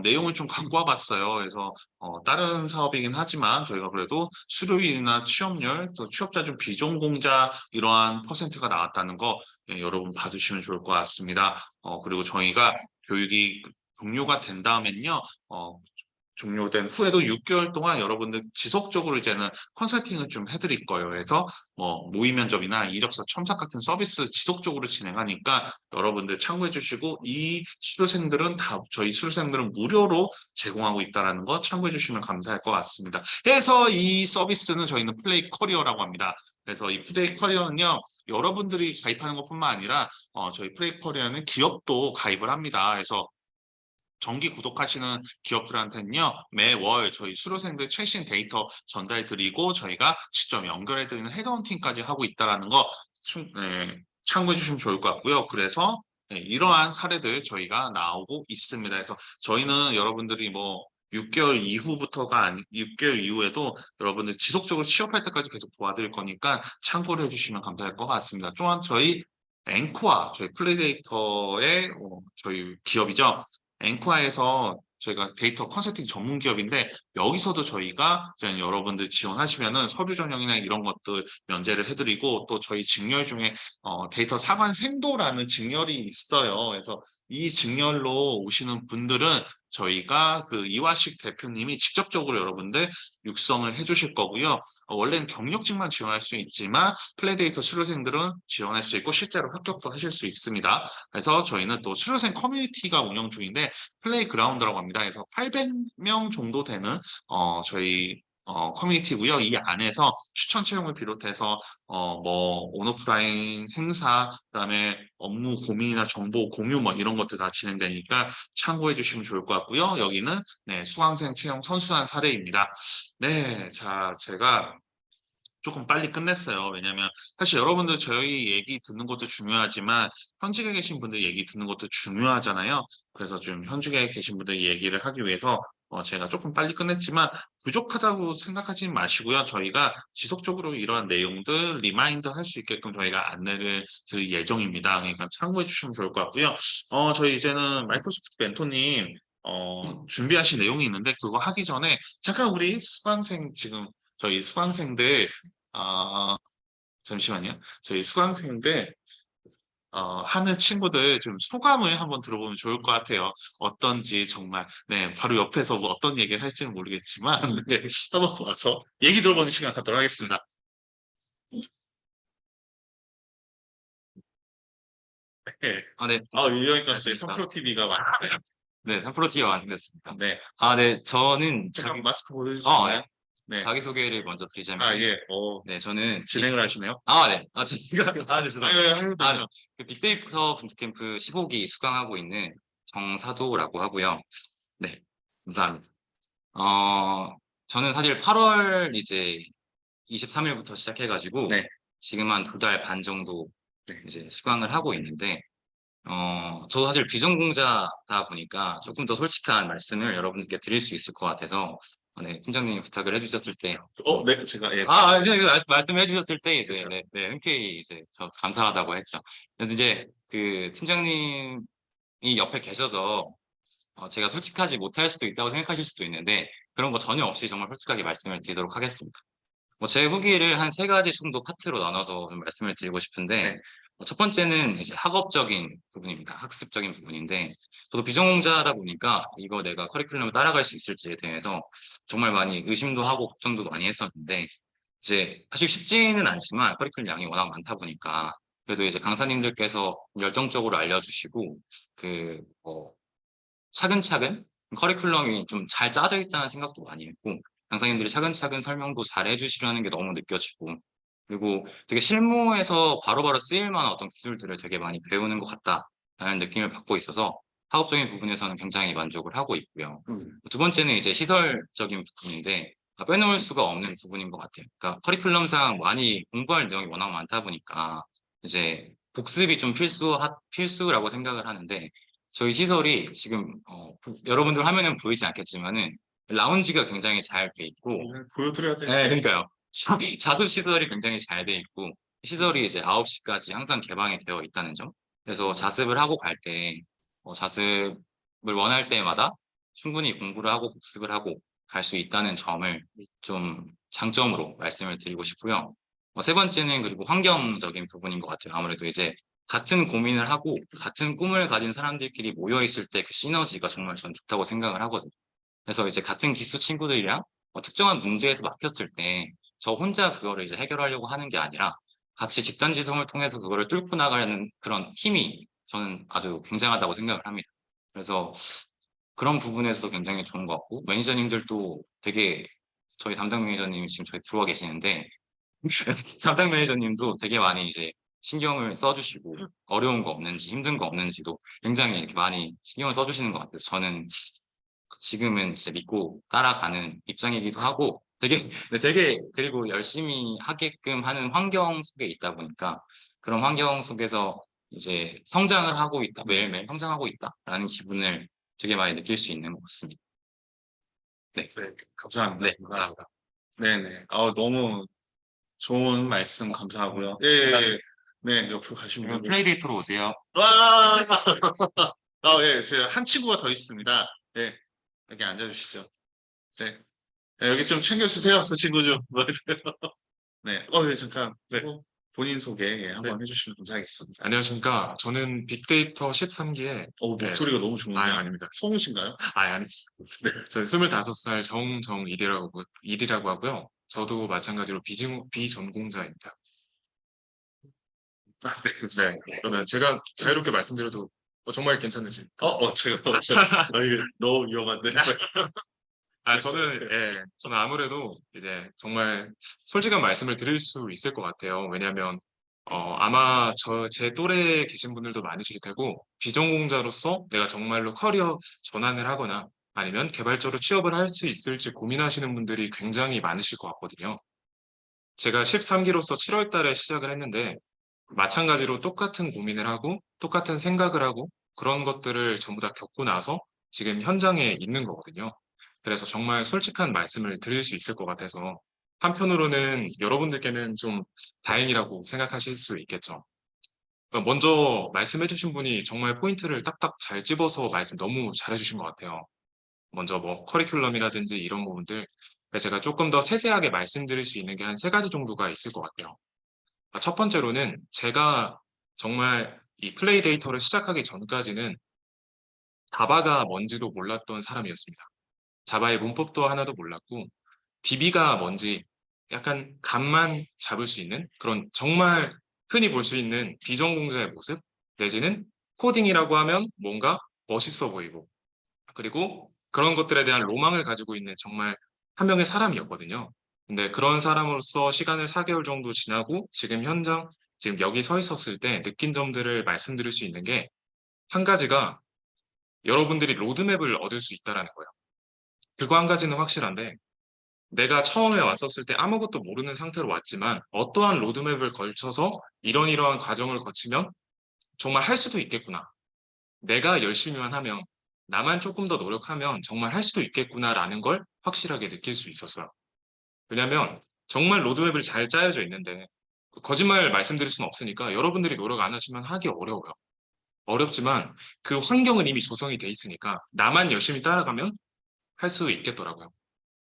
내용을 좀 갖고 와봤어요. 그래서 다른 사업이긴 하지만 저희가 그래도 수료율이나 취업률, 또 취업자 중 비전공자 이러한 퍼센트가 나왔다는 거 여러분 봐주시면 좋을 것 같습니다. 그리고 저희가 교육이 종료가 된 다음엔요. 종료된 후에도 6개월 동안 여러분들 지속적으로 이제는 컨설팅을 좀 해드릴 거예요. 그래서 뭐 모의 면접이나 이력서 첨삭 같은 서비스 지속적으로 진행하니까 여러분들 참고해 주시고 이 수료생들은 다 저희 수료생들은 무료로 제공하고 있다는 거 참고해 주시면 감사할 것 같습니다. 그래서 이 서비스는 저희는 플레이 커리어라고 합니다. 그래서 이 플레이 커리어는요, 여러분들이 가입하는 것뿐만 아니라 저희 플레이 커리어는 기업도 가입을 합니다. 그래서 정기 구독하시는 기업들한테는요, 매월 저희 수료생들 최신 데이터 전달 드리고 저희가 직접 연결해 드리는 헤드헌팅까지 하고 있다는 거 참고해 주시면 좋을 것 같고요. 그래서 이러한 사례들 저희가 나오고 있습니다. 그래서 저희는 여러분들이 뭐 6개월 이후부터가 아니 6개월 이후에도 여러분들 지속적으로 취업할 때까지 계속 도와드릴 거니까 참고를 해주시면 감사할 것 같습니다. 또한 저희 앵코아 저희 플레이데이터의 저희 기업이죠. 앵코아에서 저희가 데이터 컨설팅 전문 기업인데 여기서도 저희가 이제 여러분들 지원하시면은 서류 전형이나 이런 것들 면제를 해드리고 또 저희 직렬 중에 데이터 사관 생도라는 직렬이 있어요. 그래서 이 직렬로 오시는 분들은 저희가 그 이화식 대표님이 직접적으로 여러분들 육성을 해주실 거고요. 원래는 경력직만 지원할 수 있지만 플레이데이터 수료생들은 지원할 수 있고 실제로 합격도 하실 수 있습니다. 그래서 저희는 또 수료생 커뮤니티가 운영 중인데 플레이그라운드라고 합니다. 그래서 800명 정도 되는 저희 커뮤니티고요. 이 안에서 추천 채용을 비롯해서 뭐 온오프라인 행사, 그다음에 업무 고민이나 정보 공유 뭐 이런 것들 다 진행되니까 참고해 주시면 좋을 것 같고요. 여기는 수강생 채용 선순환 사례입니다. 네, 자 제가 조금 빨리 끝냈어요. 왜냐면 사실 여러분들 저희 얘기 듣는 것도 중요하지만 현직에 계신 분들 얘기 듣는 것도 중요하잖아요. 그래서 좀 현직에 계신 분들 얘기를 하기 위해서 제가 조금 빨리 끝냈지만 부족하다고 생각하지 마시고요. 저희가 지속적으로 이러한 내용들 리마인드 할 수 있게끔 저희가 안내를 드릴 예정입니다. 그러니까 참고해 주시면 좋을 것 같고요. 저희 이제는 마이크로소프트 멘토님 준비하신 내용이 있는데 그거 하기 전에 잠깐 우리 수강생 지금 저희 수강생들 잠시만요. 저희 수강생들 하는 친구들 좀 소감을 한번 들어보면 좋을 것 같아요. 어떤지 정말 바로 옆에서 뭐 어떤 얘기를 할지는 모르겠지만 한번 와서 얘기 들어보는 시간 갖도록 하겠습니다. 네. 네. 이러니까 저희 3프로 TV가 많아요. 네, 3프로티가 완성됐습니다. 네. 네, 저는 잠깐 마스크 보여주시나요? 네. 자기소개를 먼저 드리자면, 예. 네, 저는 진행을 하시네요. 네. 제가, 네, 죄송합니다. 아유, 그 빅데이터 분투캠프 15기 수강하고 있는 정사도라고 하고요. 네, 감사합니다. 저는 사실 8월 이제 23일부터 시작해가지고, 네. 지금 한 2달 반 정도 이제 수강을 하고 있는데, 저도 사실 비전공자다 보니까 조금 더 솔직한 말씀을 여러분들께 드릴 수 있을 것 같아서, 네, 팀장님이 부탁을 해주셨을 때. 네, 제가, 예. 말씀해 주셨을 때, 이제, 흔쾌히 이제, 저 감사하다고 했죠. 그래서 이제, 그, 팀장님이 옆에 계셔서, 제가 솔직하지 못할 수도 있다고 생각하실 수도 있는데, 그런 거 전혀 없이 정말 솔직하게 말씀을 드리도록 하겠습니다. 제 후기를 한 3가지 정도 파트로 나눠서 좀 말씀을 드리고 싶은데, 첫 번째는 이제 학업적인 부분입니다. 학습적인 부분인데, 저도 비전공자다 보니까 이거 내가 커리큘럼을 따라갈 수 있을지에 대해서 정말 많이 의심도 하고 걱정도 많이 했었는데, 이제 사실 쉽지는 않지만 커리큘럼 양이 워낙 많다 보니까 그래도 이제 강사님들께서 열정적으로 알려주시고, 차근차근 커리큘럼이 좀 잘 짜져 있다는 생각도 많이 했고 강사님들이 차근차근 설명도 잘 해주시려는 게 너무 느껴지고 그리고 되게 실무에서 바로바로 쓰일 만한 어떤 기술들을 되게 많이 배우는 것 같다라는 느낌을 받고 있어서 학업적인 부분에서는 굉장히 만족을 하고 있고요. 두 번째는 이제 시설적인 부분인데 빼놓을 수가 없는 부분인 것 같아요. 그러니까 커리큘럼상 많이 공부할 내용이 워낙 많다 보니까 이제 복습이 좀 필수라고 생각을 하는데 저희 시설이 지금 여러분들 화면은 보이지 않겠지만은 라운지가 굉장히 잘 돼 있고 보여드려야 돼. 네, 그러니까요. 자습 시설이 굉장히 잘 돼 있고 시설이 이제 9시까지 항상 개방이 되어 있다는 점. 그래서 자습을 하고 갈 때 자습을 원할 때마다 충분히 공부를 하고 복습을 하고 갈 수 있다는 점을 좀 장점으로 말씀을 드리고 싶고요. 세 번째는 그리고 환경적인 부분인 것 같아요. 아무래도 이제 같은 고민을 하고 같은 꿈을 가진 사람들끼리 모여 있을 때 그 시너지가 정말 전 좋다고 생각을 하거든요. 그래서 이제 같은 기수 친구들이랑 특정한 문제에서 막혔을 때 저 혼자 그거를 이제 해결하려고 하는 게 아니라 같이 집단지성을 통해서 그거를 뚫고 나가려는 그런 힘이 저는 아주 굉장하다고 생각을 합니다. 그래서 그런 부분에서도 굉장히 좋은 것 같고 매니저님들도 되게 저희 담당 매니저님이 지금 저희 들어와 계시는데 담당 매니저님도 되게 많이 이제 신경을 써주시고 어려운 거 없는지 힘든 거 없는지도 굉장히 이렇게 많이 신경을 써주시는 것 같아서 저는 지금은 진짜 믿고 따라가는 입장이기도 하고 되게 그리고 열심히 하게끔 하는 환경 속에 있다 보니까 그런 환경 속에서 이제 성장을 하고 있다 매일매일 성장하고 있다라는 기분을 되게 많이 느낄 수 있는 것 같습니다. 네, 감사합니다. 네, 감사합니다. 네네. 너무 좋은 말씀 감사하고요. 예, 예, 예. 네, 옆으로 가시면 됩니다. 플레이데이터로 오세요. 와! 예, 제가 한 친구가 더 있습니다. 예, 여기 앉아주시죠. 네. 여기 좀 챙겨주세요. 저 친구 좀. 네. 예, 잠깐. 네. 본인 소개 한번 해주시면 감사하겠습니다. 안녕하십니까. 저는 빅데이터 13기에 목소리가 너무 좋은데. 아닙니다. 성우신가요? 아닙니다. 네. 저는 25살 정정일이라고 하고요. 저도 마찬가지로 비전공자입니다. 네. 그러면 제가 자유롭게 말씀드려도 정말 괜찮으십니까? 이게 너무 위험한데. 저는 아무래도 이제 정말 솔직한 말씀을 드릴 수 있을 것 같아요. 왜냐하면 아마 제 또래에 계신 분들도 많으실 테고 비전공자로서 내가 정말로 커리어 전환을 하거나 아니면 개발자로 취업을 할 수 있을지 고민하시는 분들이 굉장히 많으실 것 같거든요. 제가 13기로서 7월 달에 시작을 했는데 마찬가지로 똑같은 고민을 하고 똑같은 생각을 하고 그런 것들을 전부 다 겪고 나서 지금 현장에 있는 거거든요. 그래서 정말 솔직한 말씀을 드릴 수 있을 것 같아서 한편으로는 여러분들께는 좀 다행이라고 생각하실 수 있겠죠. 먼저 말씀해주신 분이 정말 포인트를 딱딱 잘 집어서 말씀 너무 잘해주신 것 같아요. 먼저 뭐 커리큘럼이라든지 이런 부분들 제가 조금 더 세세하게 말씀드릴 수 있는 게 한 3가지 정도가 있을 것 같아요. 첫 번째로는 제가 정말 이 플레이 데이터를 시작하기 전까지는 자바가 뭔지도 몰랐던 사람이었습니다. 자바의 문법도 하나도 몰랐고 DB가 뭔지 약간 감만 잡을 수 있는 그런 정말 흔히 볼 수 있는 비전공자의 모습 내지는 코딩이라고 하면 뭔가 멋있어 보이고 그리고 그런 것들에 대한 로망을 가지고 있는 정말 한 명의 사람이었거든요. 근데 그런 사람으로서 시간을 4개월 정도 지나고 지금 여기 서 있었을 때 느낀 점들을 말씀드릴 수 있는 게 한 가지가 여러분들이 로드맵을 얻을 수 있다는 거예요. 그거 한 가지는 확실한데 내가 처음에 왔었을 때 아무것도 모르는 상태로 왔지만 어떠한 로드맵을 걸쳐서 이러한 과정을 거치면 정말 할 수도 있겠구나. 내가 열심히만 하면 나만 조금 더 노력하면 정말 할 수도 있겠구나라는 걸 확실하게 느낄 수 있었어요. 왜냐하면 정말 로드맵을 잘 짜여져 있는데 거짓말 말씀드릴 수는 없으니까 여러분들이 노력 안 하시면 하기 어려워요. 어렵지만 그 환경은 이미 조성이 돼 있으니까 나만 열심히 따라가면 할 수 있겠더라고요.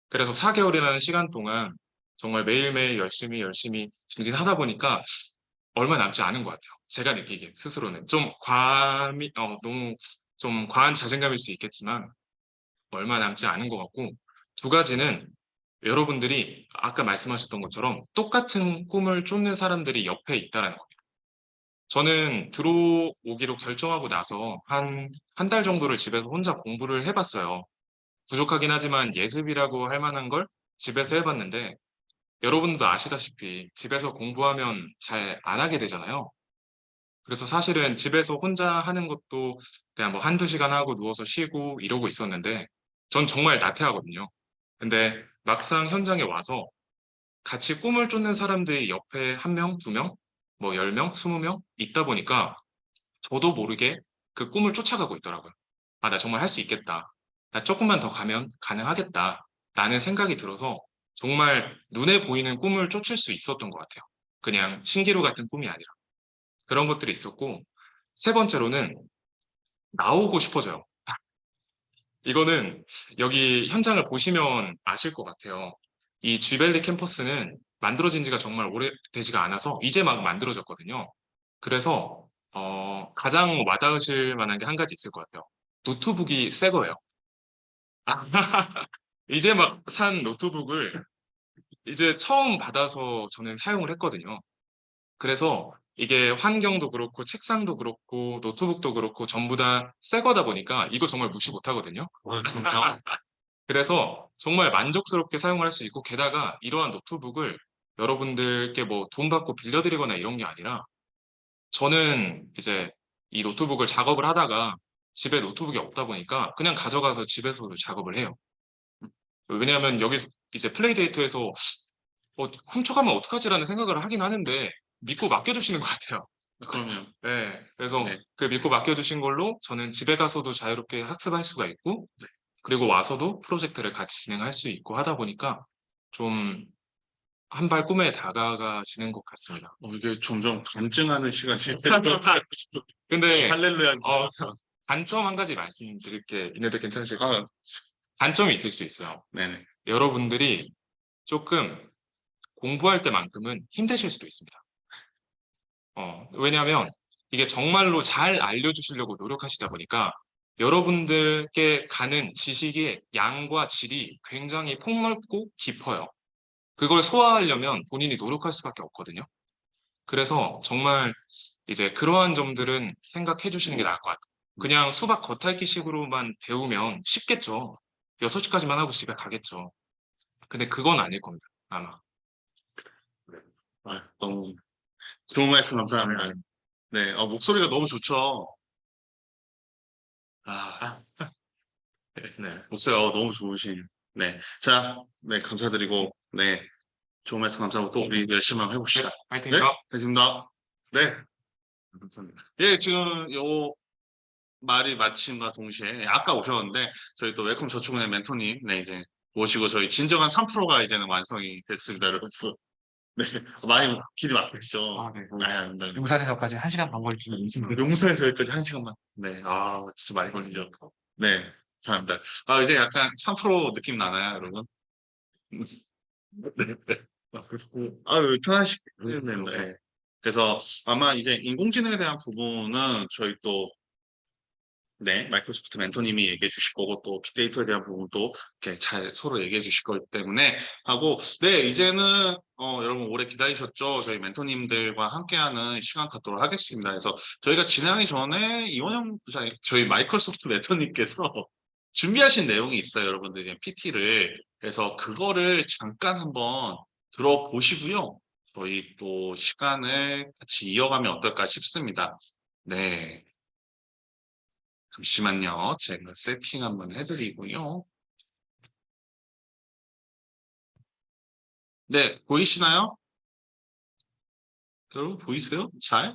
그래서 4개월이라는 시간 동안 정말 매일매일 열심히 증진하다 보니까 얼마 남지 않은 것 같아요. 제가 느끼기에 스스로는 너무 좀 과한 자신감일 수 있겠지만 얼마 남지 않은 것 같고 2가지는 여러분들이 아까 말씀하셨던 것처럼 똑같은 꿈을 쫓는 사람들이 옆에 있다는 겁니다. 저는 들어오기로 결정하고 나서 한 달 정도를 집에서 혼자 공부를 해봤어요. 부족하긴 하지만 예습이라고 할 만한 걸 집에서 해봤는데 여러분도 아시다시피 집에서 공부하면 잘 안 하게 되잖아요. 그래서 사실은 집에서 혼자 하는 것도 그냥 뭐 한두 시간 하고 누워서 쉬고 이러고 있었는데 전 정말 나태하거든요. 근데 막상 현장에 와서 같이 꿈을 쫓는 사람들이 옆에 한 명, 두 명, 뭐 10명, 20명 있다 보니까 저도 모르게 그 꿈을 쫓아가고 있더라고요. 아, 나 정말 할 수 있겠다. 나 조금만 더 가면 가능하겠다. 라는 생각이 들어서 정말 눈에 보이는 꿈을 쫓을 수 있었던 것 같아요. 그냥 신기루 같은 꿈이 아니라. 그런 것들이 있었고, 세 번째로는 나오고 싶어져요. 이거는 여기 현장을 보시면 아실 것 같아요. 이 쥐밸리 캠퍼스는 만들어진 지가 정말 오래되지가 않아서 이제 막 만들어졌거든요. 그래서 가장 와닿으실 만한 게 한 가지 있을 것 같아요. 노트북이 새 거예요. 이제 막 산 노트북을 이제 처음 받아서 저는 사용을 했거든요. 그래서 이게 환경도 그렇고 책상도 그렇고 노트북도 그렇고 전부 다 새 거다 보니까 이거 정말 무시 못 하거든요. 그래서 정말 만족스럽게 사용을 할 수 있고 게다가 이러한 노트북을 여러분들께 뭐 돈 받고 빌려드리거나 이런 게 아니라 저는 이제 이 노트북을 작업을 하다가 집에 노트북이 없다 보니까 그냥 가져가서 집에서도 작업을 해요. 왜냐하면 여기 이제 플레이데이터에서 훔쳐가면 어떡하지라는 생각을 하긴 하는데 믿고 맡겨주시는 것 같아요. 그러면 네, 그래서 네. 그 믿고 맡겨주신 걸로 저는 집에 가서도 자유롭게 학습할 수가 있고 그리고 와서도 프로젝트를 같이 진행할 수 있고 하다 보니까 좀 한 발 꿈에 다가가시는 것 같습니다. 이게 점점 간증하는 시간이 근데 할렐루야. 단점 한 가지 말씀드릴 게 있는데 괜찮으실까요? 단점이 있을 수 있어요. 네네. 여러분들이 조금 공부할 때만큼은 힘드실 수도 있습니다. 왜냐하면 이게 정말로 잘 알려주시려고 노력하시다 보니까 여러분들께 가는 지식의 양과 질이 굉장히 폭넓고 깊어요. 그걸 소화하려면 본인이 노력할 수밖에 없거든요. 그래서 정말 이제 그러한 점들은 생각해 주시는 게 나을 것 같아요. 그냥 수박 겉핥기식으로만 배우면 쉽겠죠. 6시까지만 하고 집에 가겠죠. 근데 그건 아닐 겁니다. 아마. 너무 좋은 말씀 감사합니다. 네, 목소리가 너무 좋죠. 네, 목소리가 너무 좋으신. 네, 자, 네, 감사드리고, 네, 좋은 말씀 감사하고 또 우리 열심히 한번 해봅시다. 네, 파이팅입니다. 알겠습니다. 네, 감사합니다. 예, 지금 요 말이 마침과 동시에 아까 오셨는데 저희 또 웰컴 저축은행 멘토님, 네, 이제 모시고 저희 진정한 3%가 이제는 완성이 됐습니다, 여러분. 네, 많이 길이 막히죠. 네. 네. 용산에서까지 1시간 반 걸릴 수 있습니다. 용서에서 여기까지 1시간만. 네, 진짜 많이 걸리죠. 네, 감사합니다. 이제 약간 3% 느낌 나나요, 여러분? 네, 네. 편하시겠네요. 네. 그래서 아마 이제 인공지능에 대한 부분은 저희 또 네, 마이크로소프트 멘토님이 얘기해 주실 거고 또 빅데이터에 대한 부분도 이렇게 잘 서로 얘기해 주실 거기 때문에 하고 네, 이제는 여러분 오래 기다리셨죠? 저희 멘토님들과 함께하는 시간 갖도록 하겠습니다. 그래서 저희가 진행하기 전에 이원영 저희 마이크로소프트 멘토님께서 준비하신 내용이 있어요, 여러분들 이제 PT를. 그래서 그거를 잠깐 한번 들어보시고요. 저희 또 시간을 같이 이어가면 어떨까 싶습니다. 네. 잠시만요. 제가 세팅 한번 해드리고요. 네, 보이시나요? 여러분 보이세요? 잘?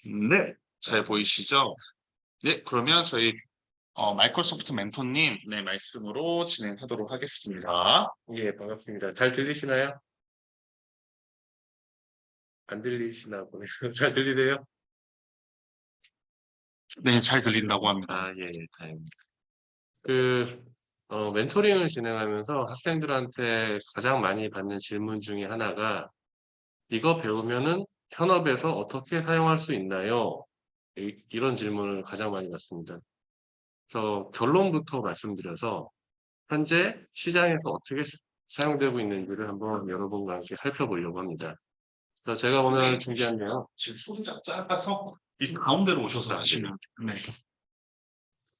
네, 잘 보이시죠? 네, 그러면 저희 마이크로소프트 멘토님 네, 말씀으로 진행하도록 하겠습니다. 예, 반갑습니다. 잘 들리시나요? 안 들리시나 보네요. 잘 들리세요? 네, 잘 들린다고 합니다. 아, 예, 예, 다행입니다. 멘토링을 진행하면서 학생들한테 가장 많이 받는 질문 중에 하나가 이거 배우면은 현업에서 어떻게 사용할 수 있나요? 이런 질문을 가장 많이 받습니다. 그래서 결론부터 말씀드려서 현재 시장에서 어떻게 사용되고 있는지를 한번 여러분과 함께 살펴보려고 합니다. 그래서 제가 오늘 준비한 내용 지금 소리가 작아서 이 가운데로 오셔서 하시면 네.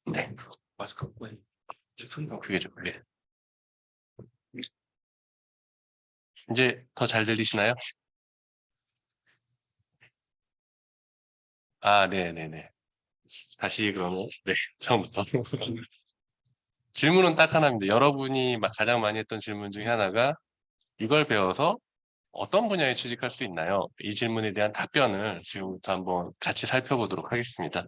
네. 마스크 그게 좀, 네. 이제 더 잘 들리시나요? 아, 네네네. 다시 그러면, 네, 처음부터. 질문은 딱 하나입니다. 여러분이 가장 많이 했던 질문 중에 하나가 이걸 배워서 어떤 분야에 취직할 수 있나요? 이 질문에 대한 답변을 지금부터 한번 같이 살펴보도록 하겠습니다.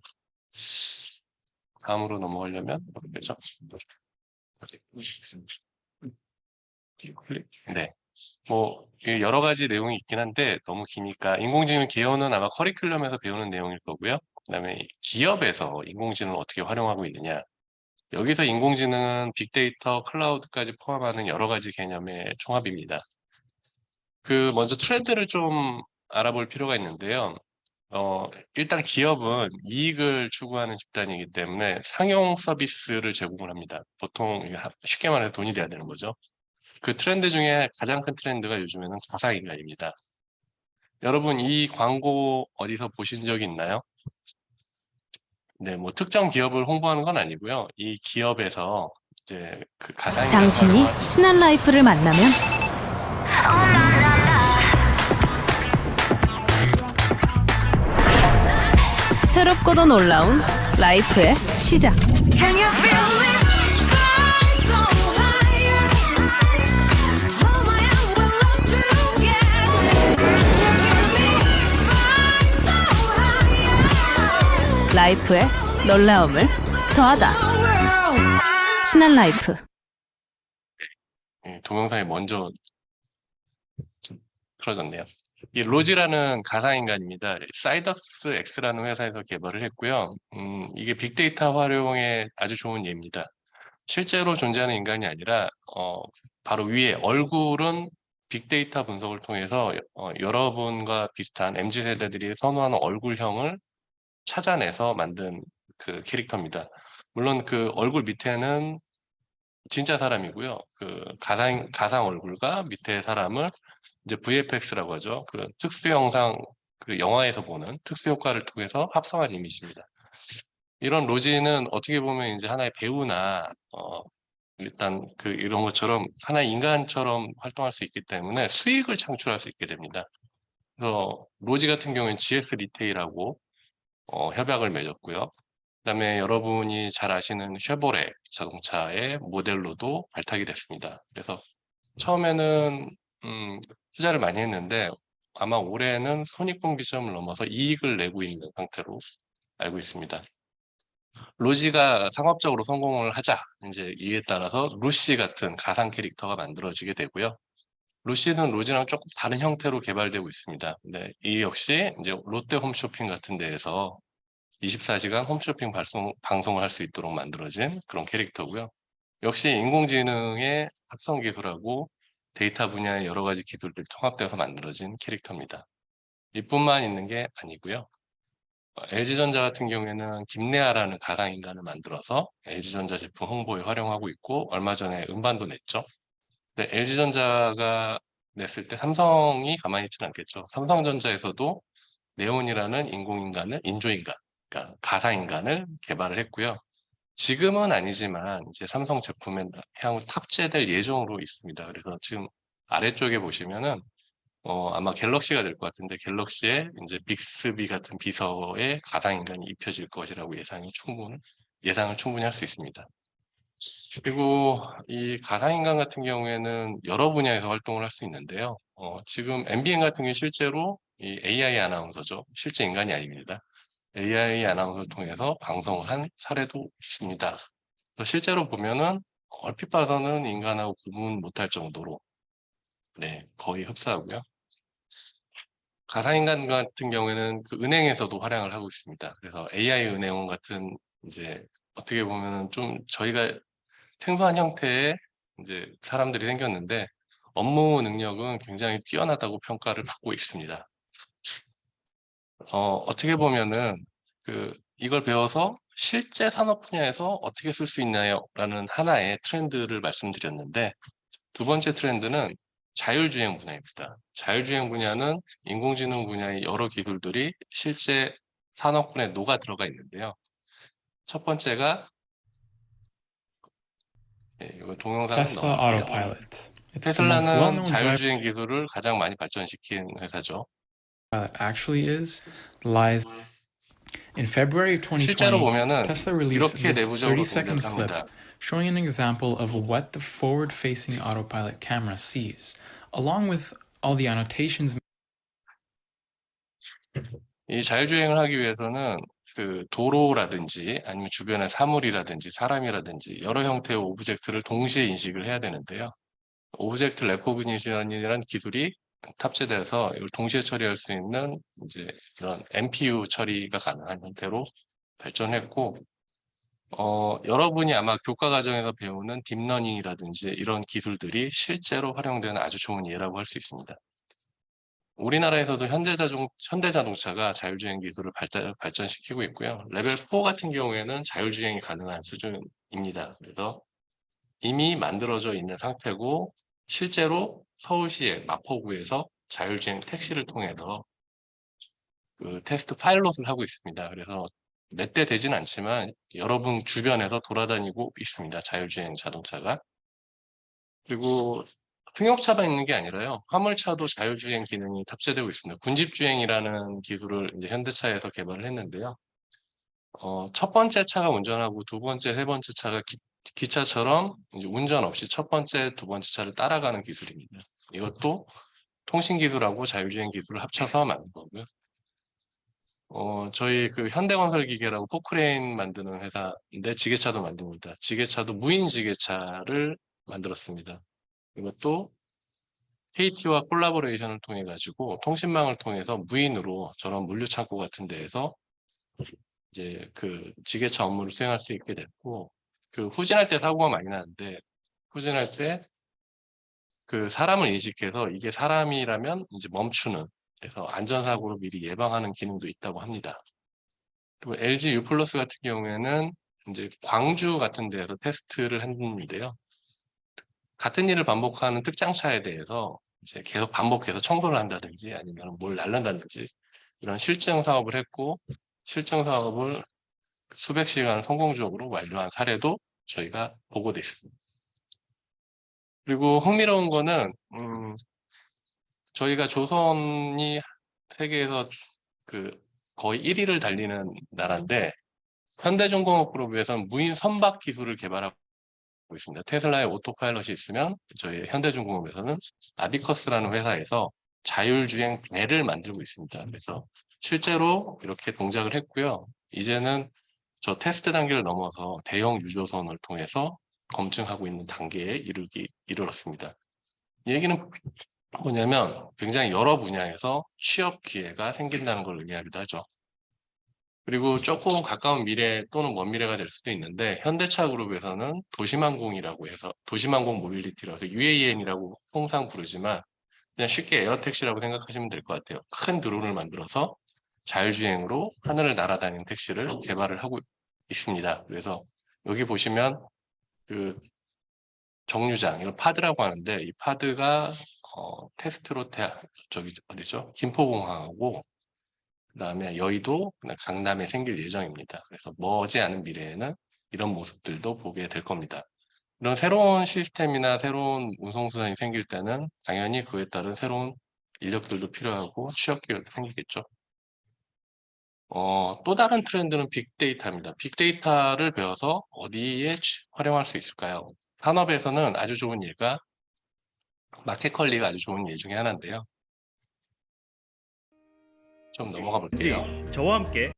다음으로 넘어가려면 어떻게 되죠? 네. 뭐 여러 가지 내용이 있긴 한데 너무 기니까 인공지능 개요는 아마 커리큘럼에서 배우는 내용일 거고요. 그다음에 기업에서 인공지능을 어떻게 활용하고 있느냐. 여기서 인공지능은 빅데이터, 클라우드까지 포함하는 여러 가지 개념의 총합입니다. 먼저 트렌드를 좀 알아볼 필요가 있는데요. 일단 기업은 이익을 추구하는 집단이기 때문에 상용 서비스를 제공을 합니다. 보통 쉽게 말해서 돈이 돼야 되는 거죠. 그 트렌드 중에 가장 큰 트렌드가 요즘에는 가상인간입니다. 여러분 이 광고 어디서 보신 적이 있나요? 네, 뭐 특정 기업을 홍보하는 건 아니고요. 이 기업에서 이제 그 가상인간 당신이 신한 라이프를 만나면 새롭고도 놀라운 라이프의 시작. 라이프의 놀라움을 더하다. 신한 라이프. 동영상이 먼저 좀 틀어졌네요. 이 로지라는 가상인간입니다. 사이덕스 X라는 회사에서 개발을 했고요. 이게 빅데이터 활용에 아주 좋은 예입니다. 실제로 존재하는 인간이 아니라 바로 위에 얼굴은 빅데이터 분석을 통해서 여러분과 비슷한 MZ세대들이 선호하는 얼굴형을 찾아내서 만든 그 캐릭터입니다. 물론 그 얼굴 밑에는 진짜 사람이고요. 그 가상 얼굴과 밑에 사람을 이제 VFX라고 하죠. 그 특수 영상, 그 영화에서 보는 특수 효과를 통해서 합성한 이미지입니다. 이런 로지는 어떻게 보면 이제 하나의 배우나 일단 이런 것처럼 하나의 인간처럼 활동할 수 있기 때문에 수익을 창출할 수 있게 됩니다. 그래서 로지 같은 경우는 GS 리테일하고 협약을 맺었고요. 그다음에 여러분이 잘 아시는 쉐보레 자동차의 모델로도 발탁이 됐습니다. 그래서 처음에는 투자를 많이 했는데 아마 올해는 손익분기점을 넘어서 이익을 내고 있는 상태로 알고 있습니다. 로지가 상업적으로 성공을 하자 이제 이에 따라서 루시 같은 가상 캐릭터가 만들어지게 되고요. 루시는 로지랑 조금 다른 형태로 개발되고 있습니다. 근데 이 역시 이제 롯데 홈쇼핑 같은 데에서 24시간 홈쇼핑 방송을 할 수 있도록 만들어진 그런 캐릭터고요. 역시 인공지능의 합성 기술하고 데이터 분야의 여러 가지 기술들이 통합되어서 만들어진 캐릭터입니다. 이뿐만 있는 게 아니고요. LG전자 같은 경우에는 김내아라는 가상인간을 만들어서 LG전자 제품 홍보에 활용하고 있고 얼마 전에 음반도 냈죠. 근데 LG전자가 냈을 때 삼성이 가만히 있지는 않겠죠. 삼성전자에서도 네온이라는 인조인간, 그러니까 가상인간을 개발을 했고요. 지금은 아니지만 이제 삼성 제품에 향후 탑재될 예정으로 있습니다. 그래서 지금 아래쪽에 보시면은 아마 갤럭시가 될 것 같은데 갤럭시에 이제 빅스비 같은 비서에 가상인간이 입혀질 것이라고 예상을 충분히 할 수 있습니다. 그리고 이 가상인간 같은 경우에는 여러 분야에서 활동을 할 수 있는데요. 지금 MBN 같은 경우 실제로 이 AI 아나운서죠. 실제 인간이 아닙니다. AI 아나운서를 통해서 방송을 한 사례도 있습니다. 실제로 보면은 얼핏 봐서는 인간하고 구분 못할 정도로 네, 거의 흡사하고요. 가상인간 같은 경우에는 그 은행에서도 활용을 하고 있습니다. 그래서 AI 은행원 같은 이제 어떻게 보면은 좀 저희가 생소한 형태의 이제 사람들이 생겼는데 업무 능력은 굉장히 뛰어나다고 평가를 받고 있습니다. 어떻게 보면은 이걸 배워서 실제 산업 분야에서 어떻게 쓸 수 있나요? 라는 하나의 트렌드를 말씀드렸는데 두 번째 트렌드는 자율주행 분야입니다. 자율주행 분야는 인공지능 분야의 여러 기술들이 실제 산업군에 녹아 들어가 있는데요. 첫 번째가 이거 동영상은 Tesla 넘어갈게요. Autopilot. It's the most 테슬라는 well-known driver 자율주행 기술을 가장 많이 발전시킨 회사죠. pilot actually is lies. In February of 실제로 2020, 보면은 Tesla released 이렇게 this 내부적으로 30-second 공개를 clip 합니다. showing an example of what the forward-facing autopilot camera sees, along with all the annotations. 이 자율주행을 하기 위해서는 그 도로라든지 아니면 주변의 사물이라든지 사람이라든지 여러 형태의 오브젝트를 동시에 인식을 해야 되는데요. 오브젝트 레코그니션이라는 기술이 탑재돼서 이걸 동시에 처리할 수 있는 이제 이런 NPU 처리가 가능한 형태로 발전했고, 여러분이 아마 교과 과정에서 배우는 딥러닝이라든지 이런 기술들이 실제로 활용되는 아주 좋은 예라고 할 수 있습니다. 우리나라에서도 현대자동차가 자율주행 기술을 발전시키고 있고요. 레벨 4 같은 경우에는 자율주행이 가능한 수준입니다. 그래서 이미 만들어져 있는 상태고 실제로 서울시의 마포구에서 자율주행 택시를 통해서 그 테스트 파일럿을 하고 있습니다. 그래서 몇 대 되진 않지만 여러분 주변에서 돌아다니고 있습니다. 자율주행 자동차가. 그리고 승용차만 있는 게 아니라요. 화물차도 자율주행 기능이 탑재되고 있습니다. 군집주행이라는 기술을 이제 현대차에서 개발을 했는데요. 첫 번째 차가 운전하고 두 번째, 세 번째 차가 기차처럼 이제 운전 없이 첫 번째, 두 번째 차를 따라가는 기술입니다. 이것도 통신기술하고 자율주행 기술을 합쳐서 만든 거고요. 저희 그 현대건설기계라고 포크레인 만드는 회사인데 지게차도 만듭니다. 지게차도 무인 지게차를 만들었습니다. 이것도 KT와 콜라보레이션을 통해 가지고 통신망을 통해서 무인으로 저런 물류창고 같은 데에서 이제 그 지게차 업무를 수행할 수 있게 됐고, 그 후진할 때 사고가 많이 나는데 후진할 때 그 사람을 인식해서 이게 사람이라면 이제 멈추는, 그래서 안전사고를 미리 예방하는 기능도 있다고 합니다. 그리고 LG U+ 같은 경우에는 이제 광주 같은 데에서 테스트를 했는데요. 같은 일을 반복하는 특장차에 대해서 이제 계속 반복해서 청소를 한다든지 아니면 뭘 날른다든지 이런 실증 사업을 했고, 실증 사업을 수백 시간 성공적으로 완료한 사례도 저희가 보고돼 있습니다. 그리고 흥미로운 거는 저희가 조선이 세계에서 그 거의 1위를 달리는 나라인데 현대중공업그룹에서는 무인 선박 기술을 개발하고 있습니다. 테슬라의 오토파일럿이 있으면 저희 현대중공업에서는 아비커스라는 회사에서 자율주행 배를 만들고 있습니다. 그래서 실제로 이렇게 동작을 했고요. 이제는 저 테스트 단계를 넘어서 대형 유조선을 통해서 검증하고 있는 단계에 이르렀습니다. 이 얘기는 뭐냐면 굉장히 여러 분야에서 취업 기회가 생긴다는 걸 의미하기도 하죠. 그리고 조금 가까운 미래 또는 먼 미래가 될 수도 있는데 현대차 그룹에서는 도심항공이라고 해서 도심항공 모빌리티라고 해서 UAM이라고 통상 부르지만 그냥 쉽게 에어택시라고 생각하시면 될 것 같아요. 큰 드론을 만들어서 자율주행으로 하늘을 날아다니는 택시를 개발을 하고 있습니다. 그래서 여기 보시면 그 정류장, 이걸 파드라고 하는데 이 파드가 테스트로 저기 어디죠? 김포공항하고 그다음에 여의도, 강남에 생길 예정입니다. 그래서 머지않은 미래에는 이런 모습들도 보게 될 겁니다. 이런 새로운 시스템이나 새로운 운송수단이 생길 때는 당연히 그에 따른 새로운 인력들도 필요하고 취업 기회도 생기겠죠. 또 다른 트렌드는 빅데이터입니다. 빅데이터를 배워서 어디에 활용할 수 있을까요? 산업에서는 아주 좋은 예가 마켓컬리가 아주 좋은 예 중에 하나인데요. 좀 넘어가 볼게요. 저와 함께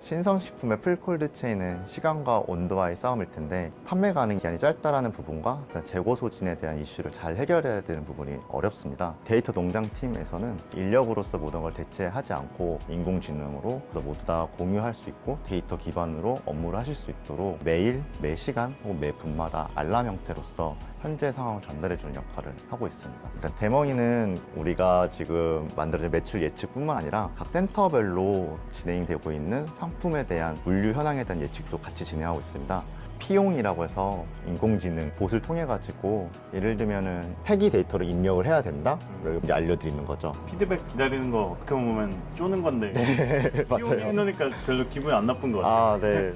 신성식품의 풀콜드 체인은 시간과 온도와의 싸움일 텐데 판매 가능 기한이 짧다라는 부분과 재고 소진에 대한 이슈를 잘 해결해야 되는 부분이 어렵습니다. 데이터 농장팀에서는 인력으로서 모든 걸 대체하지 않고 인공지능으로 모두 다 공유할 수 있고 데이터 기반으로 업무를 하실 수 있도록 매일, 매 시간 혹은 매 분마다 알람 형태로서 현재 상황을 전달해주는 역할을 하고 있습니다. 일단 데멍이는 우리가 지금 만들어진 매출 예측뿐만 아니라 각 센터별로 진행되고 있는 상품에 대한 물류 현황에 대한 예측도 같이 진행하고 있습니다. 피용이라고 해서 인공지능 봇을 통해 가지고 예를 들면은 폐기 데이터를 입력을 해야 된다를 이제 알려드리는 거죠. 피드백 기다리는 거 어떻게 보면 쪼는 건데 네, 맞아요. 해놓으니까 별로 기분이 안 나쁜 것 같아요. 아, 네.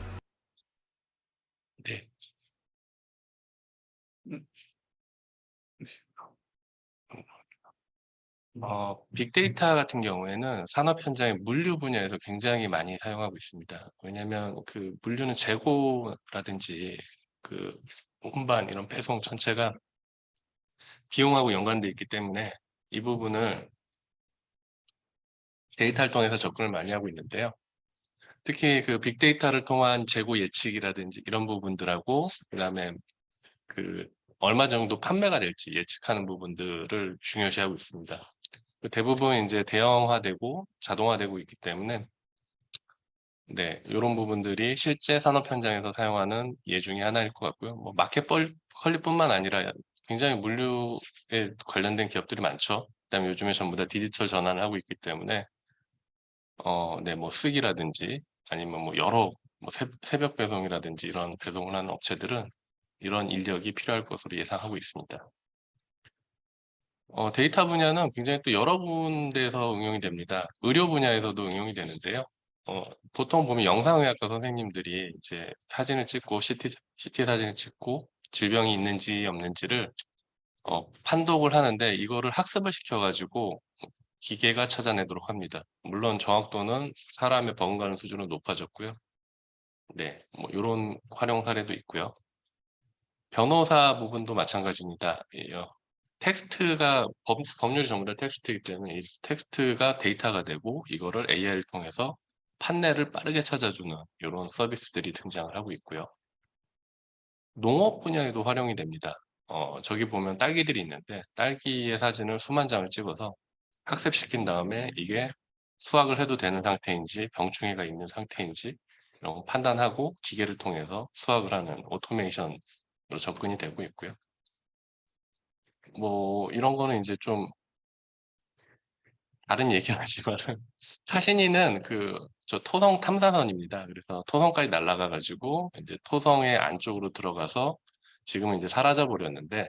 네. 빅데이터 같은 경우에는 산업 현장의 물류 분야에서 굉장히 많이 사용하고 있습니다. 왜냐하면 그 물류는 재고라든지 그 운반 이런 배송 전체가 비용하고 연관돼 있기 때문에 이 부분을 데이터를 통해서 접근을 많이 하고 있는데요. 특히 그 빅데이터를 통한 재고 예측이라든지 이런 부분들하고 그다음에 그 얼마 정도 판매가 될지 예측하는 부분들을 중요시하고 있습니다. 대부분 이제 대형화되고 자동화되고 있기 때문에 네, 이런 부분들이 실제 산업 현장에서 사용하는 예 중에 하나일 것 같고요. 뭐 마켓 컬리뿐만 아니라 굉장히 물류에 관련된 기업들이 많죠. 그다음에 요즘에 전부 다 디지털 전환을 하고 있기 때문에 네, 뭐 스기라든지 아니면 뭐 여러 뭐 새벽 배송이라든지 이런 배송을 하는 업체들은 이런 인력이 필요할 것으로 예상하고 있습니다. 데이터 분야는 굉장히 또 여러 군데에서 응용이 됩니다. 의료 분야에서도 응용이 되는데요. 보통 보면 영상의학과 선생님들이 이제 사진을 찍고 CT 사진을 찍고 질병이 있는지 없는지를 판독을 하는데 이거를 학습을 시켜가지고 기계가 찾아내도록 합니다. 물론 정확도는 사람의 버금가는 수준은 높아졌고요. 네, 뭐 이런 활용 사례도 있고요. 변호사 부분도 마찬가지입니다. 텍스트가 법률이 전부 다 텍스트이기 때문에 이 텍스트가 데이터가 되고 이거를 AI를 통해서 판례를 빠르게 찾아주는 이런 서비스들이 등장을 하고 있고요. 농업 분야에도 활용이 됩니다. 저기 보면 딸기들이 있는데 딸기의 사진을 수만 장을 찍어서 학습시킨 다음에 이게 수확을 해도 되는 상태인지 병충해가 있는 상태인지 이런 거 판단하고 기계를 통해서 수확을 하는 오토메이션으로 접근이 되고 있고요. 뭐 이런 거는 이제 좀 다른 얘기를 하지만은 카시니는 저 토성 탐사선입니다. 그래서 토성까지 날아가 가지고 이제 토성의 안쪽으로 들어가서 지금은 이제 사라져 버렸는데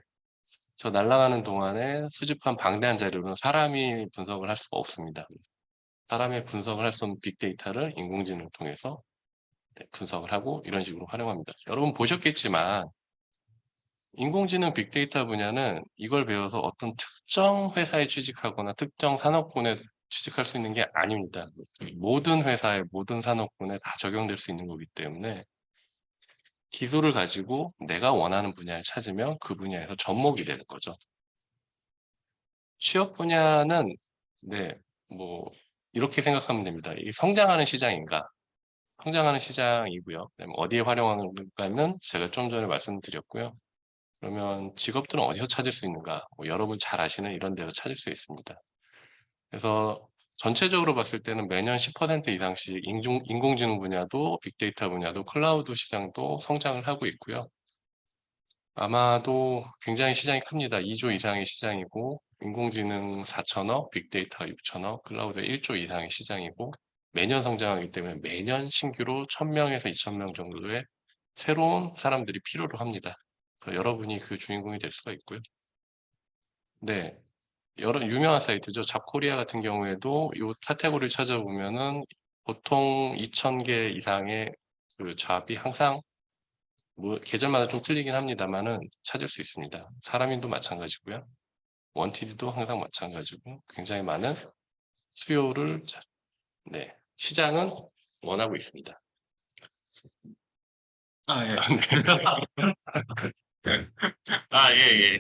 저 날아가는 동안에 수집한 방대한 자료는 사람이 분석을 할 수가 없습니다. 사람이 분석을 할 수 없는 빅데이터를 인공지능을 통해서 분석을 하고 이런 식으로 활용합니다. 여러분 보셨겠지만 인공지능 빅데이터 분야는 이걸 배워서 어떤 특정 회사에 취직하거나 특정 산업군에 취직할 수 있는 게 아닙니다. 모든 회사에 모든 산업군에 다 적용될 수 있는 거기 때문에 기술을 가지고 내가 원하는 분야를 찾으면 그 분야에서 접목이 되는 거죠. 취업 분야는 네, 뭐 이렇게 생각하면 됩니다. 이게 성장하는 시장인가? 성장하는 시장이고요. 그다음에 어디에 활용하는가는 제가 좀 전에 말씀드렸고요. 그러면 직업들은 어디서 찾을 수 있는가? 뭐 여러분 잘 아시는 이런 데서 찾을 수 있습니다. 그래서 전체적으로 봤을 때는 매년 10% 이상씩 인공지능 분야도 빅데이터 분야도 클라우드 시장도 성장을 하고 있고요. 아마도 굉장히 시장이 큽니다. 2조 이상의 시장이고 인공지능 4천억, 빅데이터 6천억, 클라우드 1조 이상의 시장이고 매년 성장하기 때문에 매년 신규로 1,000명에서 2,000명 정도의 새로운 사람들이 필요로 합니다. 여러분이 그 주인공이 될 수가 있고요. 네, 여러 유명한 사이트죠. 잡코리아 같은 경우에도 이 카테고리를 찾아보면은 보통 2,000개 이상의 그 잡이 항상 뭐 계절마다 좀 틀리긴 합니다만은 찾을 수 있습니다. 사람인도 마찬가지고요. 원티드도 항상 마찬가지고 굉장히 많은 수요를 네, 시장은 원하고 있습니다. 아, 예. 아, 예, 예.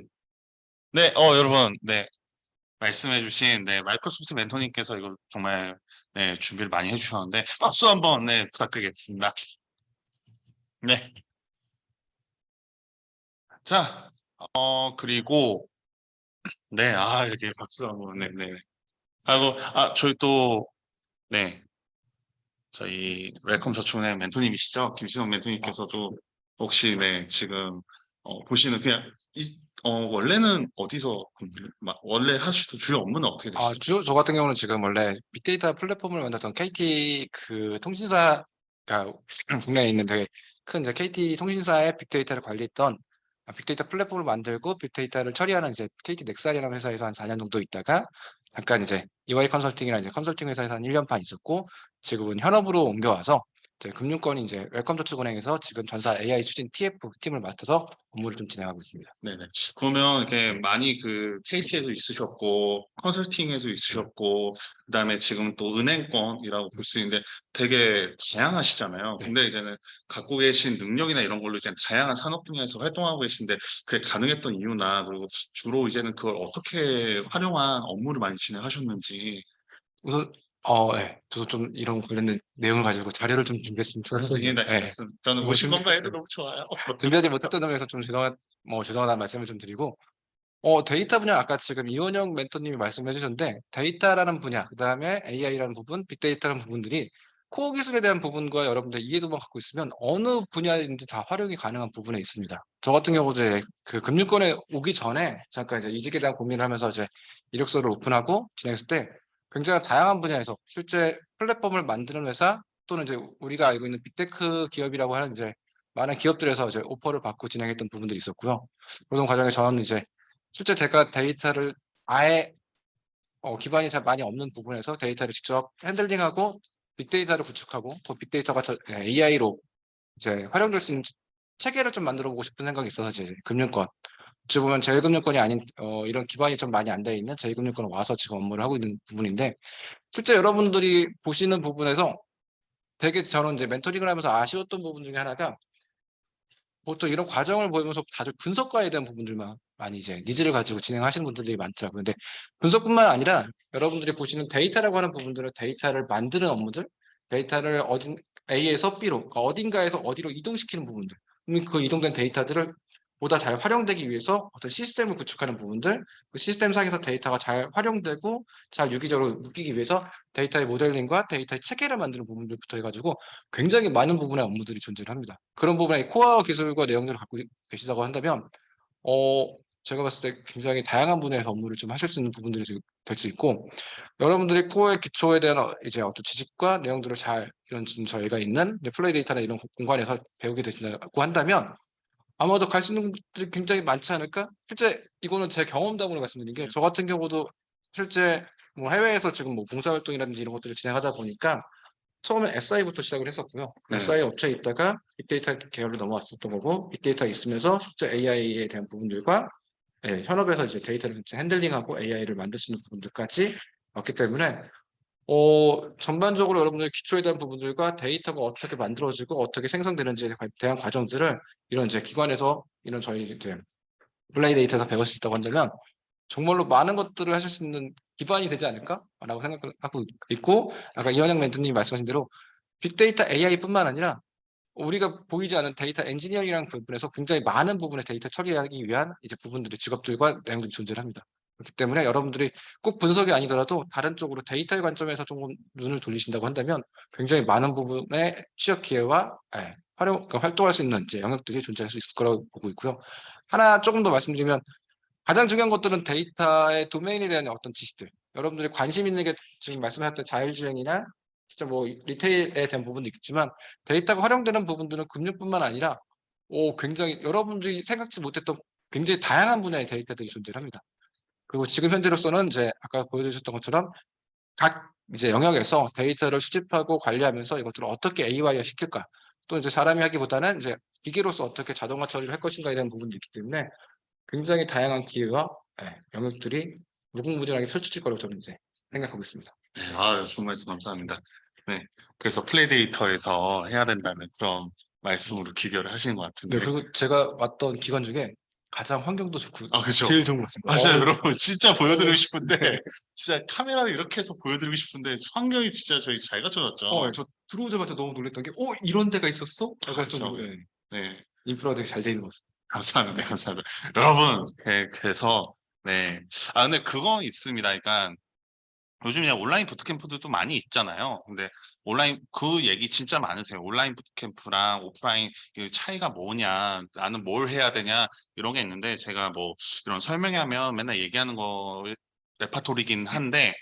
네, 여러분, 네. 말씀해주신, 네, 마이크로소프트 멘토님께서 이거 정말, 네, 준비를 많이 해주셨는데, 박수 한번, 네, 부탁드리겠습니다. 네. 자, 그리고, 네, 이렇게 박수 한번, 네, 네. 하고, 저희 또, 네, 저희 웰컴 저축은행 멘토님이시죠? 김신원 멘토님께서도 혹시, 네, 지금, 보시는 그냥, 원래는 어디서, 원래 하시던 주요 업무는 어떻게 되시죠? 저 같은 경우는 지금 원래 빅데이터 플랫폼을 만들던 KT 그 통신사가 국내에 있는 되게 큰 이제 KT 통신사의 빅데이터를 관리했던 빅데이터 플랫폼을 만들고 빅데이터를 처리하는 이제 KT 넥살이라는 회사에서 한 4년 정도 있다가 잠깐 이제 EY 컨설팅이라는 이제 컨설팅 회사에서 한 1년 반 있었고 지금은 현업으로 옮겨와서 이제 금융권이 이제 웰컴저축은행에서 지금 전사 AI 추진 TF 팀을 맡아서 업무를 좀 진행하고 있습니다. 네네. 그러면 이렇게 많이 그 KT에도 있으셨고 컨설팅에도 있으셨고 그다음에 지금 또 은행권이라고 볼 수 있는데 되게 다양하시잖아요. 네. 근데 이제는 갖고 계신 능력이나 이런 걸로 이제 다양한 산업 분야에서 활동하고 계신데 그게 가능했던 이유나 그리고 주로 이제는 그걸 어떻게 활용한 업무를 많이 진행하셨는지. 우선 네. 저도 좀 이런 관련된 내용을 가지고 자료를 좀 준비했으면 예, 네, 좋겠습니다. 네. 알겠습니다. 저는 뭐 오신 준비- 건가 해도 너무 좋아요. 준비하지 못했던 점에서 좀 죄송하다는 말씀을 좀 드리고 데이터 분야 아까 지금 이원영 멘토님이 말씀해 주셨는데 데이터라는 분야 그다음에 AI라는 부분, 빅데이터라는 부분들이 코어 기술에 대한 부분과 여러분들 이해도만 갖고 있으면 어느 분야인지 다 활용이 가능한 부분에 있습니다. 저 같은 경우 이제 그 금융권에 오기 전에 잠깐 이제 이직에 대한 고민을 하면서 이제 이력서를 오픈하고 진행했을 때 굉장히 다양한 분야에서 실제 플랫폼을 만드는 회사 또는 이제 우리가 알고 있는 빅테크 기업이라고 하는 이제 많은 기업들에서 이제 오퍼를 받고 진행했던 부분들이 있었고요. 그런 과정에 저는 이제 실제 제가 데이터를 아예 기반이 잘 많이 없는 부분에서 데이터를 직접 핸들링하고 빅데이터를 구축하고 그 빅데이터가 AI로 이제 활용될 수 있는 체계를 좀 만들어 보고 싶은 생각이 있어서 이제 금융권 어찌 보면 제1금융권이 아닌 이런 기반이 좀 많이 안 돼 있는 제2금융권에 와서 지금 업무를 하고 있는 부분인데 실제 여러분들이 보시는 부분에서 되게 저는 이제 멘토링을 하면서 아쉬웠던 부분 중에 하나가 보통 이런 과정을 보면서 다들 분석과에 대한 부분들만 많이 이제 니즈를 가지고 진행하시는 분들이 많더라고요. 근데 분석뿐만 아니라 여러분들이 보시는 데이터라고 하는 부분들은 데이터를 만드는 업무들, 데이터를 A에서 B로, 그러니까 어딘가에서 어디로 이동시키는 부분들, 그 이동된 데이터들을 보다 잘 활용되기 위해서 어떤 시스템을 구축하는 부분들, 그 시스템 상에서 데이터가 잘 활용되고 잘 유기적으로 묶이기 위해서 데이터의 모델링과 데이터의 체계를 만드는 부분들부터 해가지고 굉장히 많은 부분의 업무들이 존재를 합니다. 그런 부분의 코어 기술과 내용들을 갖고 계시다고 한다면 제가 봤을 때 굉장히 다양한 분야에서 업무를 좀 하실 수 있는 부분들이 될 수 있고 여러분들이 코어의 기초에 대한 이제 어떤 지식과 내용들을 잘 이런 지금 저희가 있는 플레이 데이터나 이런 공간에서 배우게 되신다고 한다면 아마도 갈 수 있는 분들이 굉장히 많지 않을까? 실제 이거는 제 경험담으로 말씀드린 게 저 같은 경우도 실제 뭐 해외에서 지금 뭐 봉사활동이라든지 이런 것들을 진행하다 보니까 처음에 SI부터 시작을 했었고요. 네. SI 업체에 있다가 빅데이터 계열로 넘어왔었던 거고 빅데이터 있으면서 실제 AI에 대한 부분들과 현업에서 이제 데이터를 핸들링하고 AI를 만들 수 있는 부분들까지 왔기 때문에 전반적으로 여러분들 기초에 대한 부분들과 데이터가 어떻게 만들어지고 어떻게 생성되는지에 대한 과정들을 이런 이제 기관에서 이런 저희 이제 플레이 데이터에서 배울 수 있다고 한다면 정말로 많은 것들을 하실 수 있는 기반이 되지 않을까라고 생각하고 있고 아까 이현영 멘토님이 말씀하신 대로 빅데이터 AI뿐만 아니라 우리가 보이지 않은 데이터 엔지니어링이라는 부분에서 굉장히 많은 부분의 데이터 처리하기 위한 이제 부분들의 직업들과 내용들이 존재를 합니다. 그렇기 때문에 여러분들이 꼭 분석이 아니더라도 다른 쪽으로 데이터의 관점에서 조금 눈을 돌리신다고 한다면 굉장히 많은 부분의 취업 기회와 활동할 수 있는 이제 영역들이 존재할 수 있을 거라고 보고 있고요. 하나 조금 더 말씀드리면 가장 중요한 것들은 데이터의 도메인에 대한 어떤 지식들. 여러분들이 관심 있는 게 지금 말씀하셨던 자율주행이나 진짜 뭐 리테일에 대한 부분도 있겠지만 데이터가 활용되는 부분들은 금융뿐만 아니라 굉장히 여러분들이 생각지 못했던 굉장히 다양한 분야의 데이터들이 존재합니다. 그리고 지금 현재로서는 이제 아까 보여주셨던 것처럼 각 이제 영역에서 데이터를 수집하고 관리하면서 이것들을 어떻게 AI화 시킬까 또 이제 사람이 하기보다는 이제 기계로서 어떻게 자동화 처리를 할 것인가에 대한 부분도 있기 때문에 굉장히 다양한 기회와 영역들이 무궁무진하게 펼쳐질 거라고 저는 이제 생각하고 있습니다. 좋은 말씀 감사합니다. 네. 그래서 플레이 데이터에서 해야 된다는 그런 말씀으로 기결을 하시는 것 같은데. 네, 그리고 제가 왔던 기관 중에 가장 환경도 좋고 그죠. 제일 좋은 것 같습니다. 맞아요, 여러분. 진짜 보여드리고 싶은데, 진짜 카메라를 이렇게 해서 보여드리고 싶은데, 환경이 진짜 저희 잘 갖춰졌죠. 저 들어오자마자 너무 놀랐던 게 이런 데가 있었어? 약간 그렇죠. 좀 네. 인프라가 되게 잘 돼 있는 것 같습니다. 감사합니다. 감사합니다. 여러분, 그래서, 네. 근데 그건 있습니다. 그러니까, 요즘 그냥 온라인 부트캠프들도 많이 있잖아요. 근데 온라인 그 얘기 진짜 많으세요. 온라인 부트캠프랑 오프라인 그 차이가 뭐냐, 나는 뭘 해야 되냐 이런 게 있는데 제가 뭐 이런 설명하면 맨날 얘기하는 거 레파토리긴 한데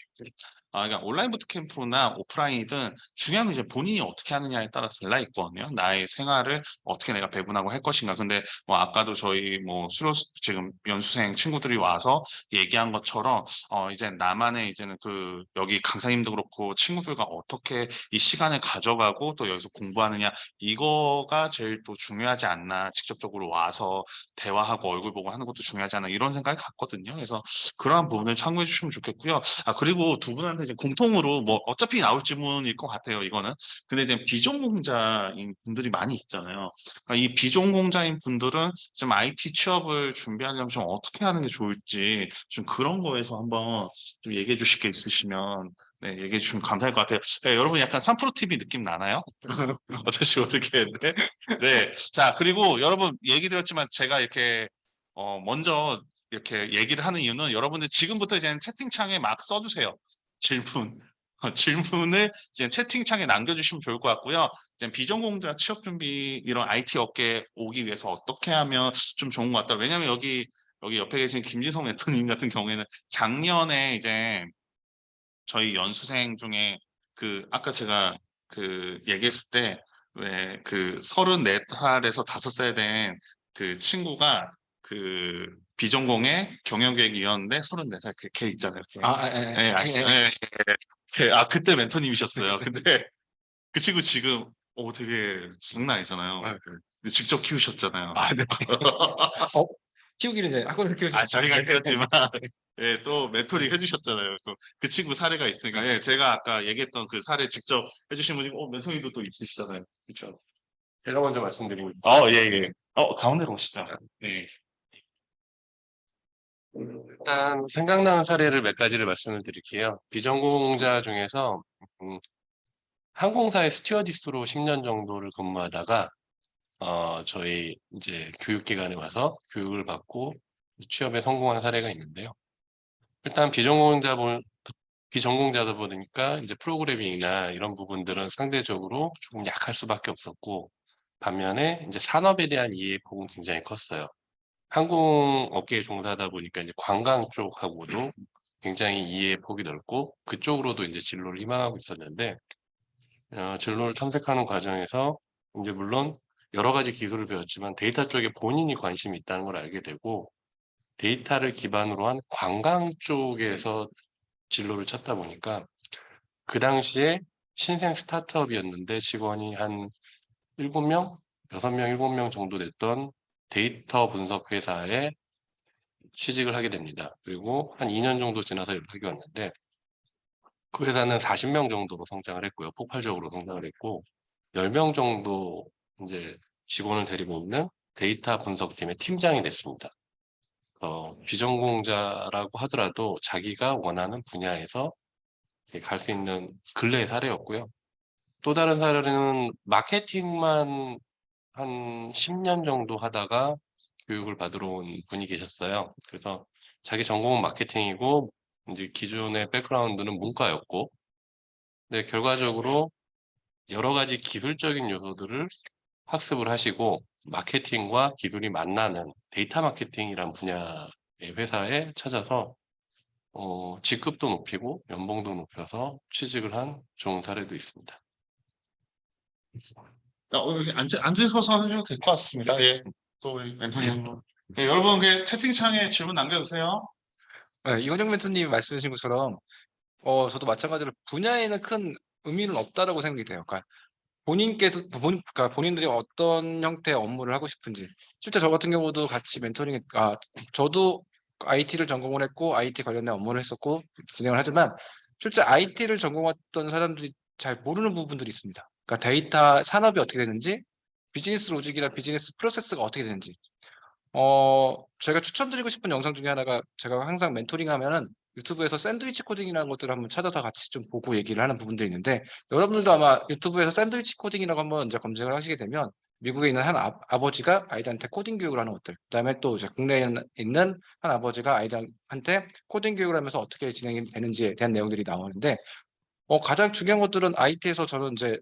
그러니까 온라인 부트캠프나 오프라인이든 중요한 건 이제 본인이 어떻게 하느냐에 따라 달라 있거든요. 나의 생활을 어떻게 내가 배분하고 할 것인가. 근데 뭐 아까도 저희 뭐 지금 연수생 친구들이 와서 얘기한 것처럼 이제 나만의 이제는 그 여기 강사님도 그렇고 친구들과 어떻게 이 시간을 가져가고 또 여기서 공부하느냐 이거가 제일 또 중요하지 않나. 직접적으로 와서 대화하고 얼굴 보고 하는 것도 중요하지 않나 이런 생각이 갔거든요. 그래서 그러한 부분을 참고해 주시면 좋겠고요. 그리고 두 분한테 이제 공통으로 뭐 어차피 나올 질문일 것 같아요, 이거는. 근데 이제 비전공자인 분들이 많이 있잖아요. 그러니까 이 비전공자인 분들은 좀 IT 취업을 준비하려면 좀 어떻게 하는 게 좋을지 좀 그런 거에서 한번 좀 얘기해 주실 게 있으시면 네, 얘기해 주시면 감사할 것 같아요. 네, 여러분 약간 3프로 TV 느낌 나나요? 어떨지 모르겠는데. 네. 자, 그리고 여러분 얘기 드렸지만 제가 이렇게 먼저 이렇게 얘기를 하는 이유는 여러분들 지금부터 이제 채팅창에 막 써주세요. 질문. 질문을 이제 채팅창에 남겨주시면 좋을 것 같고요. 이제 비전공자 취업 준비 이런 IT 업계에 오기 위해서 어떻게 하면 좀 좋은 것 같다. 왜냐면 여기 옆에 계신 김진성 멘토님 같은 경우에는 작년에 이제 저희 연수생 중에 그 아까 제가 그 얘기했을 때 왜 그 34살에서 5살 된 그 친구가 그 비전공의 경영기획위원인데 34살 걔 있잖아요. 걔. 예, 아시죠? 예, 예, 예. 그때 멘토님이셨어요. 근데 그 친구 지금 되게 장난 아니잖아요. 직접 키우셨잖아요. 네. 키우기는 이제 학원에서 키우셨죠. 저희가 키웠지만 예, 또 멘토링 해주셨잖아요. 그 친구 사례가 있으니까 예, 제가 아까 얘기했던 그 사례 직접 해주신 분이 멘토링도 또 있으시잖아요. 그렇죠? 제가 먼저 말씀드리고 예, 예. 가운데로 오시죠. 네. 일단 생각나는 사례를 몇 가지를 말씀을 드릴게요. 비전공자 중에서 항공사의 스튜어디스로 10년 정도를 근무하다가 저희 이제 교육기관에 와서 교육을 받고 취업에 성공한 사례가 있는데요. 일단 비전공자다 보니까 이제 프로그래밍이나 이런 부분들은 상대적으로 조금 약할 수밖에 없었고, 반면에 이제 산업에 대한 이해폭은 굉장히 컸어요. 항공업계에 종사하다 보니까 이제 관광 쪽하고도 굉장히 이해폭이 넓고 그쪽으로도 이제 진로를 희망하고 있었는데, 진로를 탐색하는 과정에서 이제 물론 여러 가지 기술을 배웠지만 데이터 쪽에 본인이 관심이 있다는 걸 알게 되고, 데이터를 기반으로 한 관광 쪽에서 진로를 찾다 보니까 그 당시에 신생 스타트업이었는데 직원이 한 7명, 6명, 7명 정도 됐던 데이터 분석 회사에 취직을 하게 됩니다. 그리고 한 2년 정도 지나서 연락이 왔는데 그 회사는 40명 정도로 성장을 했고요. 폭발적으로 성장을 했고 10명 정도 이제 직원을 데리고 있는 데이터 분석팀의 팀장이 됐습니다. 비전공자라고 하더라도 자기가 원하는 분야에서 갈 수 있는 근래의 사례였고요. 또 다른 사례는 마케팅만 한 10년 정도 하다가 교육을 받으러 온 분이 계셨어요. 그래서 자기 전공은 마케팅이고 이제 기존의 백그라운드는 문과였고, 근데 결과적으로 여러 가지 기술적인 요소들을 학습을 하시고 마케팅과 기술이 만나는 데이터 마케팅이란 분야의 회사에 찾아서 직급도 높이고 연봉도 높여서 취직을 한 좋은 사례도 있습니다. 여기 앉으셔서 하셔도 될 것 같습니다. 예. 또 우리 멘토님. 네, 여러분 그 채팅창에 질문 남겨주세요. 이건영 멘토님이 말씀하신 것처럼 저도 마찬가지로 분야에는 큰 의미는 없다라고 생각이 돼요. 그러니까 그러니까 본인들이 어떤 형태의 업무를 하고 싶은지. 실제 저 같은 경우도 같이 저도 IT를 전공을 했고 IT 관련된 업무를 했었고 진행을 하지만 실제 IT를 전공했던 사람들이 잘 모르는 부분들이 있습니다. 그러니까 데이터 산업이 어떻게 되는지, 비즈니스 로직이나 비즈니스 프로세스가 어떻게 되는지. 제가 추천드리고 싶은 영상 중에 하나가, 제가 항상 멘토링하면은 유튜브에서 샌드위치 코딩이라는 것들을 한번 찾아서 같이 좀 보고 얘기를 하는 부분들이 있는데, 여러분들도 아마 유튜브에서 샌드위치 코딩이라고 한번 이제 검색을 하시게 되면 미국에 있는 한 아버지가 아이들한테 코딩 교육을 하는 것들, 그다음에 또 이제 국내에 있는 한 아버지가 아이들한테 코딩 교육을 하면서 어떻게 진행이 되는지에 대한 내용들이 나오는데, 가장 중요한 것들은 IT에서 저는 이제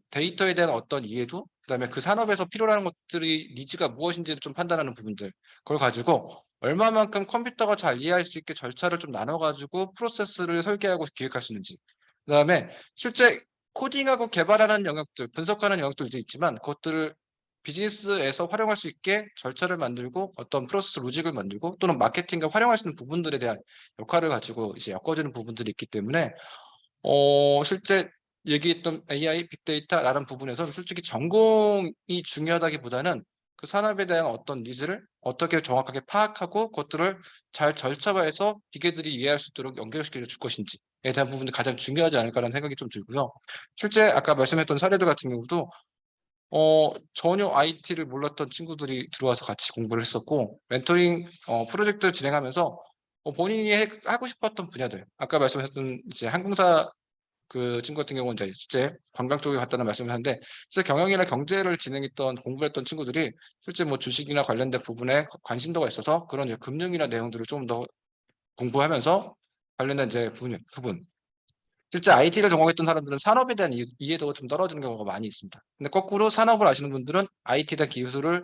데이터에 대한 어떤 이해도, 그다음에 그 산업에서 필요로 하는 것들이 니즈가 무엇인지를 좀 판단하는 부분들, 그걸 가지고 얼마만큼 컴퓨터가 잘 이해할 수 있게 절차를 좀 나눠가지고 프로세스를 설계하고 기획할 수 있는지, 그다음에 실제 코딩하고 개발하는 영역들, 분석하는 영역들도 있지만 그것들을 비즈니스에서 활용할 수 있게 절차를 만들고 어떤 프로세스 로직을 만들고 또는 마케팅과 활용할 수 있는 부분들에 대한 역할을 가지고 이제 엮어주는 부분들이 있기 때문에 실제 얘기했던 AI, 빅데이터라는 부분에서는 솔직히 전공이 중요하다기보다는 그 산업에 대한 어떤 니즈를 어떻게 정확하게 파악하고 그것들을 잘 절차화해서 기계들이 이해할 수 있도록 연결시켜 줄 것인지에 대한 부분이 가장 중요하지 않을까라는 생각이 좀 들고요. 실제 아까 말씀했던 사례들 같은 경우도 전혀 IT를 몰랐던 친구들이 들어와서 같이 공부를 했었고, 멘토링 프로젝트를 진행하면서 본인이 하고 싶었던 분야들, 아까 말씀하셨던 이제 항공사 그 친구 같은 경우는 이제 실제 관광 쪽에 갔다는 말씀을 하는데, 실제 경영이나 경제를 진행했던 공부를 했던 친구들이 실제 뭐 주식이나 관련된 부분에 관심도가 있어서 그런 이제 금융이나 내용들을 좀 더 공부하면서 관련된 이제 부분. 실제 IT를 전공했던 사람들은 산업에 대한 이해도가 좀 떨어지는 경우가 많이 있습니다. 근데 거꾸로 산업을 아시는 분들은 IT에 대한 기술을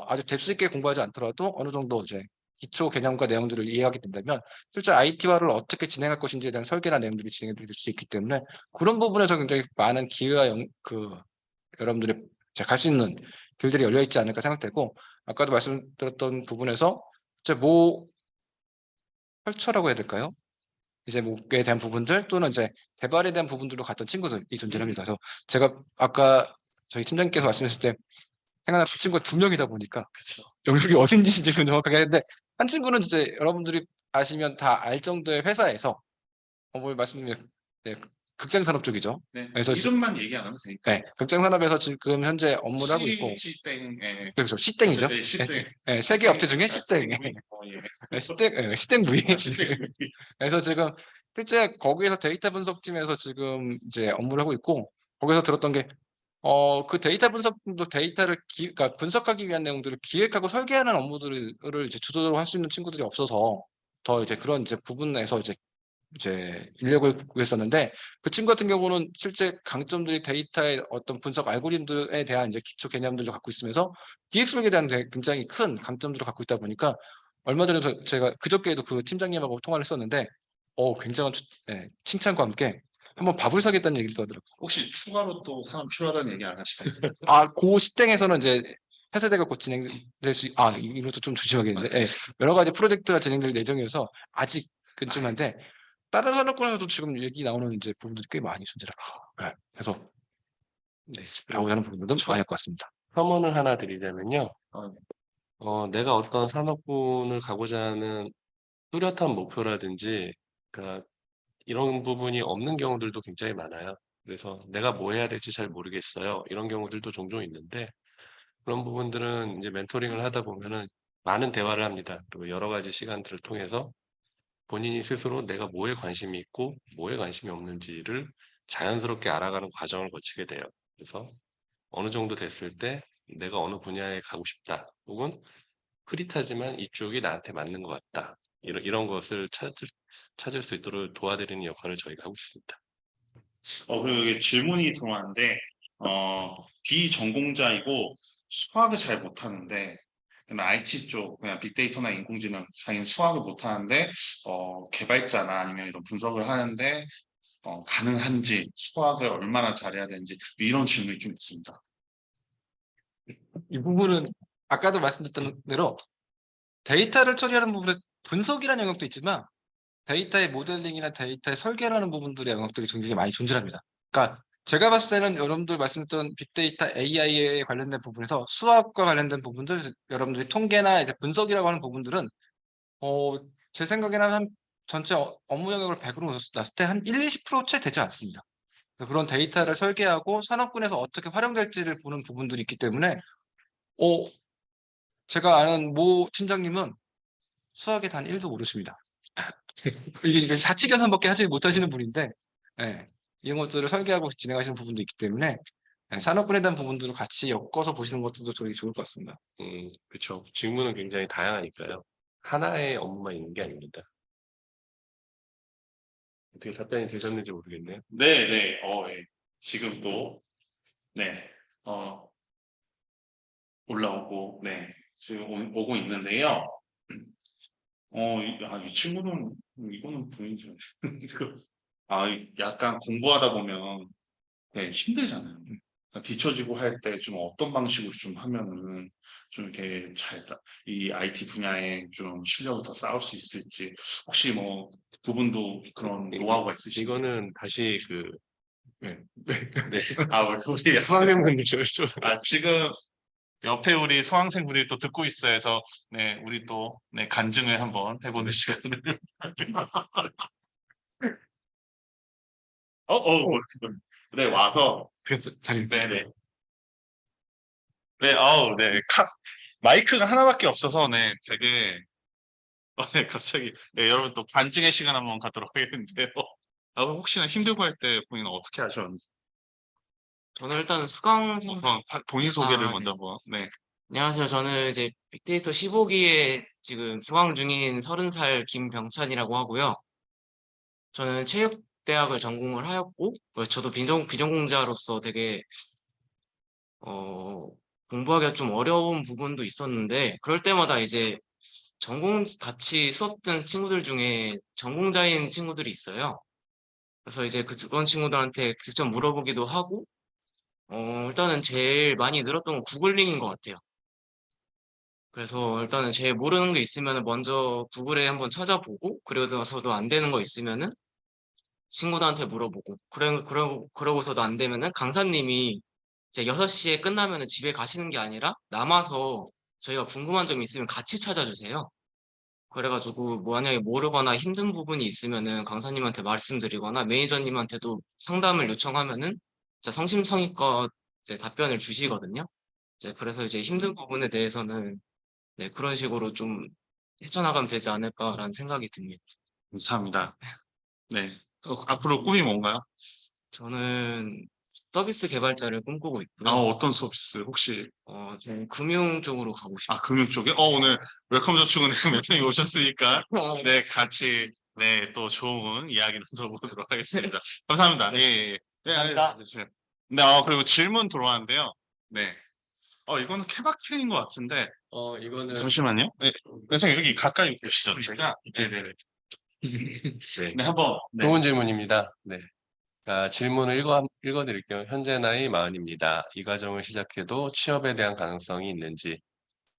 아주 뎁스 있게 공부하지 않더라도 어느 정도 이제 기초 개념과 내용들을 이해하게 된다면 실제 IT화를 어떻게 진행할 것인지에 대한 설계나 내용들이 진행될 수 있기 때문에 그런 부분에서 굉장히 많은 기회와 여러분들이 갈 수 있는 길들이 열려 있지 않을까 생각되고, 아까도 말씀드렸던 부분에서 이제 뭐 컬처라고 해야 될까요? 이제 목에 대한 부분들 또는 이제 개발에 대한 부분들로 갔던 친구들이 존재합니다. 그래서 제가 아까 저희 팀장님께서 말씀하실 때 생각난 그 친구가 2명이다 보니까 영역이 어딘지 지금 정확하게 했는데, 한 친구는 이제 여러분들이 아시면 다 알 정도의 회사에서 뭘 말씀드리면 극장산업 쪽이죠. 네. 그래서 이름만 얘기 안 하면 되니까. 네, 극장산업에서 지금 현재 업무를 하고 있고, 시땡, 예. 그래서 시땡이죠. 네, 시땡. 네, 세계 업체 중에 시땡. 예. 시땡 부위. 시땡. 그래서 지금 실제 거기에서 데이터 분석팀에서 지금 이제 업무를 하고 있고, 거기서 들었던 게 그 데이터 분석도 데이터를 그러니까 분석하기 위한 내용들을 기획하고 설계하는 업무들을 이제 주도적으로 할 수 있는 친구들이 없어서 더 이제 그런 이제 부분에서 이제 인력을 구했었는데, 그 친구 같은 경우는 실제 강점들이 데이터의 어떤 분석 알고리즘들에 대한 이제 기초 개념들을 갖고 있으면서 기획 설계에 대한 굉장히 큰 강점들을 갖고 있다 보니까, 얼마 전에 제가 그저께에도 그 팀장님하고 통화를 했었는데 굉장한 칭찬과 함께 한번 밥을 사겠다는 얘기를 하더라고요. 혹시 추가로 또 사람 필요하다는 얘기 안 하시나요? 그 시땡에서는 이제 차세대가 곧 진행될 이것도 좀 조심하겠는데, 여러 가지 프로젝트가 진행될 예정이어서 아직은 좀 한데, 다른 산업군에서도 지금 얘기 나오는 이제 부분들이 꽤 많이 존재를 하고, 그래서 나오고 하는 부분들도 많이 할 것 같습니다. 첨언을 하나 드리자면요. 어, 내가 어떤 산업군을 가고자 하는 뚜렷한 목표라든지, 그러니까 이런 부분이 없는 경우들도 굉장히 많아요. 그래서 내가 뭐 해야 될지 잘 모르겠어요. 이런 경우들도 종종 있는데, 그런 부분들은 이제 멘토링을 하다 보면은 많은 대화를 합니다. 그리고 여러 가지 시간들을 통해서 본인이 스스로 내가 뭐에 관심이 있고 뭐에 관심이 없는지를 자연스럽게 알아가는 과정을 거치게 돼요. 그래서 어느 정도 됐을 때 내가 어느 분야에 가고 싶다, 혹은 흐릿하지만 이쪽이 나한테 맞는 것 같다, 이런 것을 찾을 수 있도록 도와드리는 역할을 저희가 하고 있습니다. 그리고 이게 질문이 들어왔는데, 비전공자이고 수학을 잘 못하는데, 그냥 IT 쪽, 그냥 빅데이터나 인공지능, 자기는 수학을 못하는데, 개발자나 아니면 이런 분석을 하는데, 가능한지, 수학을 얼마나 잘해야 되는지, 이런 질문이 좀 있습니다. 이 부분은 아까도 말씀드렸던 대로 데이터를 처리하는 부분에 분석이라는 영역도 있지만 데이터의 모델링이나 데이터의 설계라는 부분들의 영역들이 굉장히 많이 존재합니다. 그러니까 제가 봤을 때는 여러분들 말씀드렸던 빅데이터 AI에 관련된 부분에서 수학과 관련된 부분들, 여러분들이 통계나 이제 분석이라고 하는 부분들은 제 생각에는 한 전체 업무 영역을 100으로 놨을 때 한 1-20% 채 되지 않습니다. 그런 데이터를 설계하고 산업군에서 어떻게 활용될지를 보는 부분들이 있기 때문에 제가 아는 모 팀장님은 수학에 단 1도 모르십니다. 이게 자치 계산밖에 하지 못하시는 분인데, 이런 것들을 설계하고 진행하시는 부분도 있기 때문에 산업군에 대한 부분들을 같이 엮어서 보시는 것도 저희 좋을 것 같습니다. 그렇죠. 직무는 굉장히 다양하니까요. 하나의 업무만 있는 게 아닙니다. 어떻게 답변이 되셨는지 모르겠네요. 네. 예. 지금 또, 네. 올라오고, 네, 지금 오고 있는데요. 이 친구는, 이거는 보이죠. 약간 공부하다 보면, 네, 힘들잖아요. 그러니까 뒤처지고 할 때 좀 어떤 방식으로 좀 하면은 좀 이렇게 이 IT 분야에 좀 수력을 더 쌓을 수 있을지, 혹시 뭐, 두 분도 그런 노하우가 있으신가요? 이거는 다시 네. 네. 우리 수강생분들 좀 지금 옆에 우리 수강생분들이 또 듣고 있어요. 그래서 네, 우리 또 네, 간증을 한번 해보는 시간을. 네, 와서 그래서 잘 네네. 네, 네, 마이크가 하나밖에 없어서 네, 되게 네, 갑자기 네, 여러분 또 간증의 시간 한번 갖도록 하겠는데요. 혹시나 힘들고 할 때 본인은 어떻게 하셨는지 저는 일단 수강생 본인 소개를 아, 먼저 네. 한번. 네. 안녕하세요. 저는 이제 빅데이터 15기에 지금 수강 중인 30살 김병찬이라고 하고요. 저는 체육대학을 전공을 하였고, 저도 비전공자로서 되게, 어, 공부하기가 좀 어려운 부분도 있었는데, 그럴 때마다 이제 같이 수업 듣는 친구들 중에 전공자인 친구들이 있어요. 그래서 이제 그런 친구들한테 직접 물어보기도 하고, 일단은 제일 많이 늘었던 건 구글링인 것 같아요. 그래서 일단은 제일 모르는 게 있으면 먼저 구글에 한번 찾아보고, 그러고서도 안 되는 거 있으면은 친구들한테 물어보고, 그러고서도 안 되면은 강사님이 이제 6시에 끝나면은 집에 가시는 게 아니라 남아서 저희가 궁금한 점이 있으면 같이 찾아주세요. 그래가지고 뭐 만약에 모르거나 힘든 부분이 있으면은 강사님한테 말씀드리거나 매니저님한테도 상담을 요청하면은 진짜 성심성의껏 이제 답변을 주시거든요. 이제 그래서 이제 힘든 부분에 대해서는 네, 그런 식으로 좀 헤쳐나가면 되지 않을까라는 생각이 듭니다. 감사합니다. 네. 앞으로 꿈이 뭔가요? 저는 서비스 개발자를 꿈꾸고 있고요. 어떤 서비스 혹시 저는 금융 쪽으로 가고 싶어요. 금융 쪽에? 오늘 웰컴 저축은행 매장님 오셨으니까 네, 같이 네, 또 좋은 이야기 나눠보도록 하겠습니다. 감사합니다. 예, 예. 네, 감사합니다. 네, 그리고 질문 들어왔는데요. 네. 이거는 케바케인 것 같은데 이거는 잠시만요. 네. 매장님 여기 가까이 오시죠. 제가 네네네. 네, 한번 네. 좋은 질문입니다. 네. 질문을 읽어드릴게요. 현재 나이 40입니다. 이 과정을 시작해도 취업에 대한 가능성이 있는지.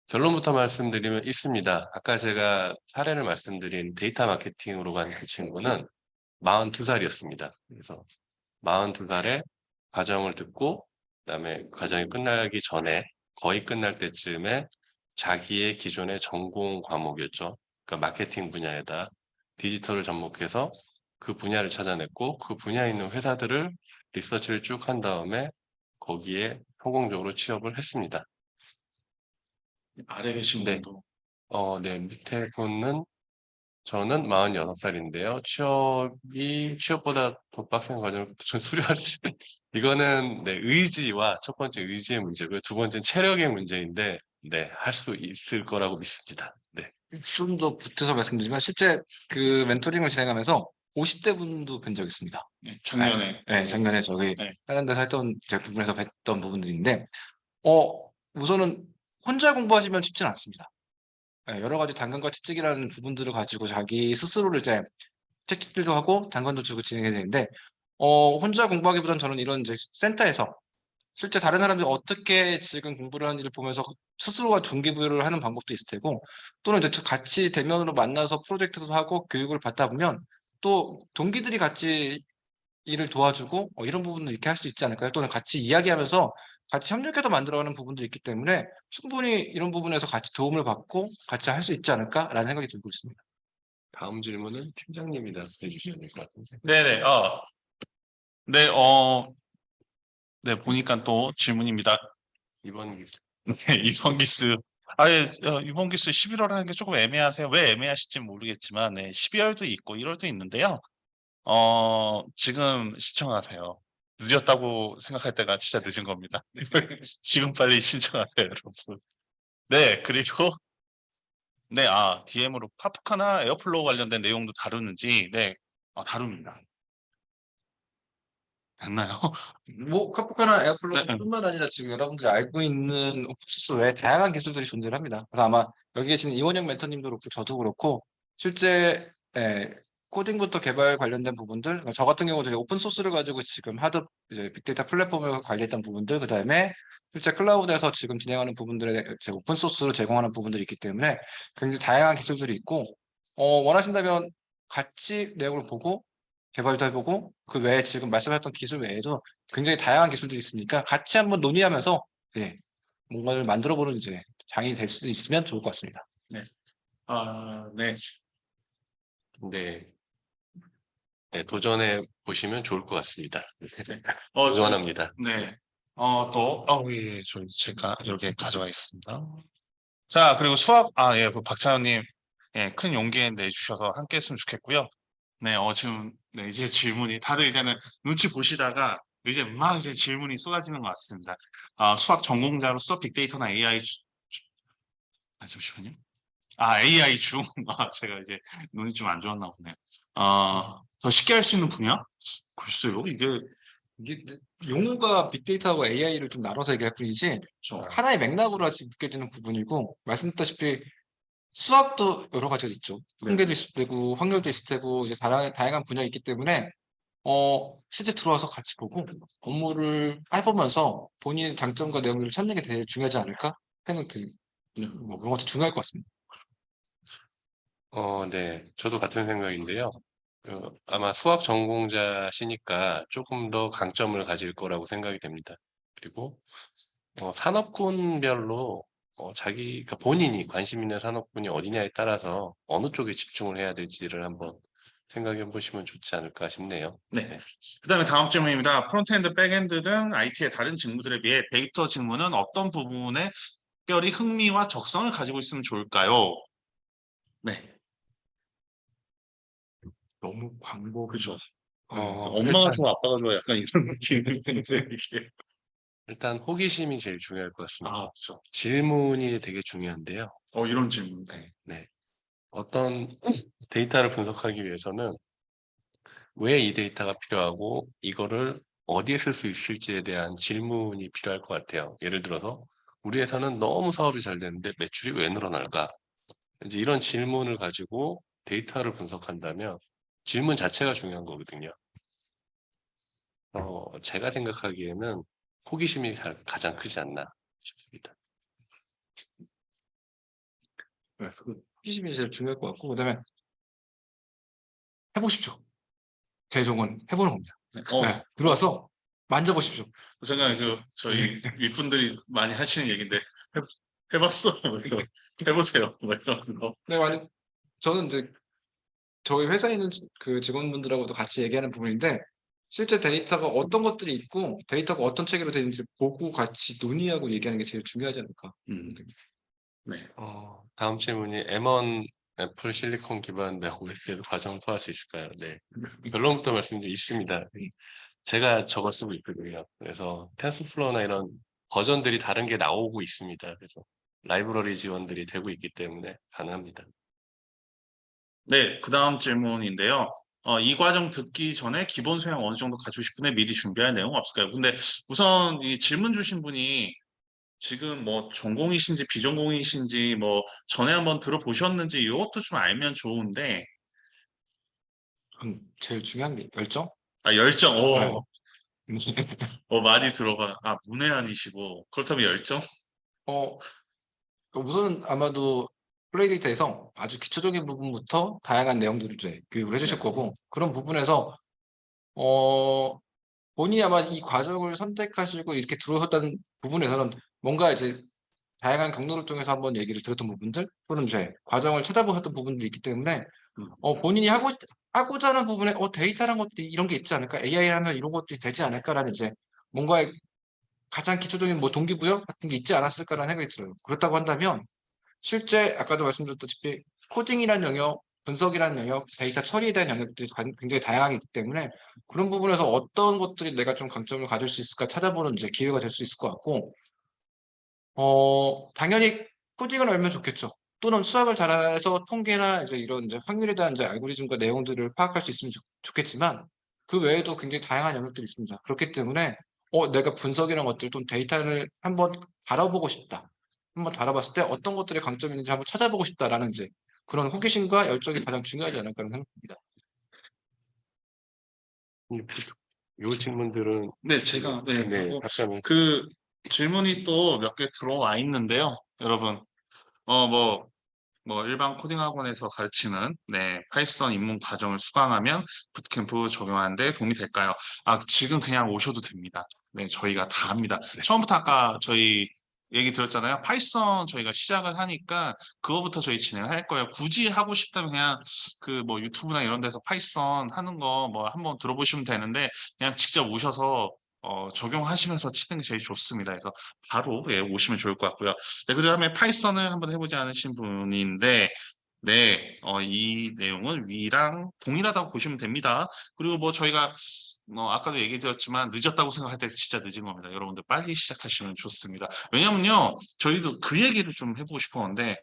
결론부터 말씀드리면 있습니다. 아까 제가 사례를 말씀드린 데이터 마케팅으로 간 그 친구는 42살이었습니다. 그래서 42살에 과정을 듣고 그다음에 과정이 끝나기 전에 거의 끝날 때쯤에 자기의 기존의 전공 과목이었죠. 그러니까 마케팅 분야에다 디지털을 접목해서 그 분야를 찾아냈고 그 분야에 있는 회사들을 리서치를 쭉 한 다음에 거기에 성공적으로 취업을 했습니다. 아래 계신 네. 분도 네, 밑에 분은 저는 46살인데요. 취업보다 더 빡센 과정을 좀 수료할 수 있는, 이거는, 네, 의지와 첫 번째 의지의 문제고요. 두 번째는 체력의 문제인데, 네, 할 수 있을 거라고 믿습니다. 네. 좀 더 붙여서 말씀드리면 실제 그 멘토링을 진행하면서 50대 분도 뵌 적 있습니다. 네, 작년에 네, 작년에 저기 네. 다른 데서 했던 제 부분에서 뵀던 부분들인데, 우선은 혼자 공부하시면 쉽지는 않습니다. 네, 여러 가지 단관과 채찍이라는 부분들을 가지고 자기 스스로를 이제 채찍질도 하고 단관도 주고 진행해야 되는데, 혼자 공부하기보다는 저는 이런 이제 센터에서 실제 다른 사람들이 어떻게 지금 공부를 하는지를 보면서 스스로가 동기부여를 하는 방법도 있을 테고, 또는 이제 같이 대면으로 만나서 프로젝트도 하고 교육을 받다 보면 또 동기들이 같이 일을 도와주고 이런 부분을 이렇게 할 수 있지 않을까요? 또는 같이 이야기하면서 같이 협력해서 만들어가는 부분들이 있기 때문에 충분히 이런 부분에서 같이 도움을 받고 같이 할 수 있지 않을까라는 생각이 들고 있습니다. 다음 질문은 팀장님이 답해 주셔야 될 것 같은데. 네네. 네, 네, 보니까 또 질문입니다. 이번 기수. 네, 이번 기수. 이번 기수 11월 하는 게 조금 애매하세요. 왜 애매하실지 모르겠지만, 네, 12월도 있고 1월도 있는데요. 지금 신청하세요. 늦었다고 생각할 때가 진짜 늦은 겁니다. 지금 빨리 신청하세요, 여러분. 네, 그리고, 네, DM으로 카프카나 에어플로우 관련된 내용도 다루는지, 네, 다룹니다. 됐나요? 뭐 카프카나 네. 에어플로우뿐만 아니라 지금 여러분들이 알고 있는 오픈소스 외에 다양한 기술들이 존재합니다. 그래서 아마 여기 계신 이원영 멘토님도 그렇고 저도 그렇고 실제 코딩부터 개발 관련된 부분들, 그러니까 저 같은 경우 저희 오픈소스를 가지고 지금 하드 이제 빅데이터 플랫폼을 관리했던 부분들, 그 다음에 실제 클라우드에서 지금 진행하는 부분들에 제 오픈소스로 제공하는 부분들이 있기 때문에 굉장히 다양한 기술들이 있고 원하신다면 같이 내용을 보고 개발도 해보고 그 외에 지금 말씀하셨던 기술 외에도 굉장히 다양한 기술들이 있으니까 같이 한번 논의하면서 뭔가를 만들어보는 이제 장이 될 수도 있으면 좋을 것 같습니다. 네. 네. 네, 도전해 보시면 좋을 것 같습니다. 저- 응원합니다. 네. 예, 제가 여기에 가져가겠습니다. 자, 그리고 수학, 예, 그 박찬호님, 예, 큰 용기 내주셔서 함께 했으면 좋겠고요. 네, 지금, 네, 이제 질문이, 다들 이제는 눈치 보시다가, 이제 막 이제 질문이 쏟아지는 것 같습니다. 수학 전공자로서 빅데이터나 AI, 잠시만요. AI 중, 제가 이제 눈이 좀 안 좋았나 보네요. 더 쉽게 할 수 있는 분야? 글쎄요, 이게, 이게 용어가 빅데이터하고 AI를 좀 나눠서 얘기할 뿐이지 하나의 맥락으로 아직 묶여지는 부분이고 말씀드렸다시피 수학도 여러 가지가 있죠. 통계도 있을 테고 확률도 있을 테고 이제 다양한 분야가 있기 때문에 실제 들어와서 같이 보고 업무를 해보면서 본인의 장점과 내용들을 찾는 게 되게 중요하지 않을까 생각이 뭐 그런 것도 중요할 것 같습니다. 네. 저도 같은 생각인데요. 아마 수학 전공자시니까 조금 더 강점을 가질 거라고 생각이 됩니다. 그리고 산업군별로 그러니까 본인이 관심 있는 산업군이 어디냐에 따라서 어느 쪽에 집중을 해야 될지를 한번 생각해 보시면 좋지 않을까 싶네요. 네. 그다음에 다음 질문입니다. 프론트엔드, 백엔드 등 IT의 다른 직무들에 비해 데이터 직무는 어떤 부분에 특별히 흥미와 적성을 가지고 있으면 좋을까요? 네. 너무 광고 그죠? 엄마가 좋아, 아빠가 좋아, 약간 이런 느낌인데 이게. 일단 호기심이 제일 중요할 것 같습니다. 그렇죠. 질문이 되게 중요한데요. 이런 질문. 네. 어떤 데이터를 분석하기 위해서는 왜 이 데이터가 필요하고 이거를 어디에 쓸 수 있을지에 대한 질문이 필요할 것 같아요. 예를 들어서 우리 회사는 너무 사업이 잘 되는데 매출이 왜 늘어날까? 이제 이런 질문을 가지고 데이터를 분석한다면 질문 자체가 중요한 거거든요. 제가 생각하기에는 호기심이 가장 크지 않나 싶습니다. 그 호기심이 제일 중요할 것 같고 그다음에 해보십시오. 최종은 해보는 겁니다. 들어와서 만져보십시오. 제가 저희 윗분들이 많이 하시는 얘기인데 해봤어? 뭐 이런, 해보세요. 뭐 이런 거. 네, 저는 이제 저희 회사에 있는 그 직원분들하고도 같이 얘기하는 부분인데 실제 데이터가 어떤 것들이 있고 데이터가 어떤 체계로 되는지 보고 같이 논의하고 얘기하는 게 제일 중요하지 않을까. 네. 다음 질문이 M1 애플 실리콘 기반 맥 OS의 과정을 포함할 수 있을까요? 네. 결론부터 말씀드리면 있습니다. 제가 저걸 쓰고 있거든요. 그래서 텐sorflow나 이런 버전들이 다른 게 나오고 있습니다. 그래서 라이브러리 지원들이 되고 있기 때문에 가능합니다. 네, 그 다음 질문인데요. 이 과정 듣기 전에 기본 소양 어느 정도 갖추고 싶은데 미리 준비할 내용 없을까요? 근데 우선 이 질문 주신 분이 지금 뭐 전공이신지 비전공이신지 뭐 전에 한번 들어보셨는지 이것도 좀 알면 좋은데. 제일 중요한 게 열정? 열정. 네. 많이 들어가. 문외한이시고 그렇다면 열정? 우선 아마도 플레이데이터에서 아주 기초적인 부분부터 다양한 내용들을 이제 교육을 해주실 거고 그런 부분에서 본인이 아마 이 과정을 선택하시고 이렇게 들어오셨다는 부분에서는 뭔가 이제 다양한 경로를 통해서 한번 얘기를 들었던 부분들 또는 이제 과정을 찾아보셨던 부분들이 있기 때문에 본인이 하고자 하는 부분에 데이터란 것들이 이런 게 있지 않을까? AI 하면 이런 것들이 되지 않을까라는 이제 뭔가의 가장 기초적인 뭐 동기부여 같은 게 있지 않았을까라는 생각이 들어요. 그렇다고 한다면 실제 아까도 말씀드렸다시피 코딩이라는 영역, 분석이라는 영역, 데이터 처리에 대한 영역들이 굉장히 다양하기 때문에 그런 부분에서 어떤 것들이 내가 좀 강점을 가질 수 있을까 찾아보는 이제 기회가 될 수 있을 것 같고 당연히 코딩을 알면 좋겠죠. 또는 수학을 잘해서 통계나 이제 이런 이제 확률에 대한 이제 알고리즘과 내용들을 파악할 수 있으면 좋겠지만 그 외에도 굉장히 다양한 영역들이 있습니다. 그렇기 때문에 내가 분석이라는 것들 또는 데이터를 한번 다뤄보고 싶다. 한번 다뤄봤을 때 어떤 것들의 강점이 있는지 한번 찾아보고 싶다라는 이제 그런 호기심과 열정이 가장 중요하지 않을까 하는 생각입니다. 요 질문들은 네, 제가 네, 네, 그리고 답변을 그 질문이 또 몇 개 들어와 있는데요. 여러분, 일반 코딩 학원에서 가르치는 파이썬 입문 과정을 수강하면 부트캠프 적용하는 데 도움이 될까요? 지금 그냥 오셔도 됩니다. 네, 저희가 다 합니다. 처음부터 아까 저희 얘기 들었잖아요. 파이썬 저희가 시작을 하니까 그거부터 저희 진행할 거예요. 굳이 하고 싶다면 그냥 유튜브나 이런 데서 파이썬 하는 거 한번 들어보시면 되는데 그냥 직접 오셔서 적용하시면서 치는 게 제일 좋습니다. 그래서 바로 오시면 좋을 것 같고요. 네, 그다음에 파이썬을 한번 해보지 않으신 분인데, 네, 이 내용은 위랑 동일하다고 보시면 됩니다. 그리고 저희가 아까도 얘기 드렸지만 늦었다고 생각할 때 진짜 늦은 겁니다. 여러분들 빨리 시작하시면 좋습니다. 왜냐면요, 저희도 그 얘기를 좀 해보고 싶었는데,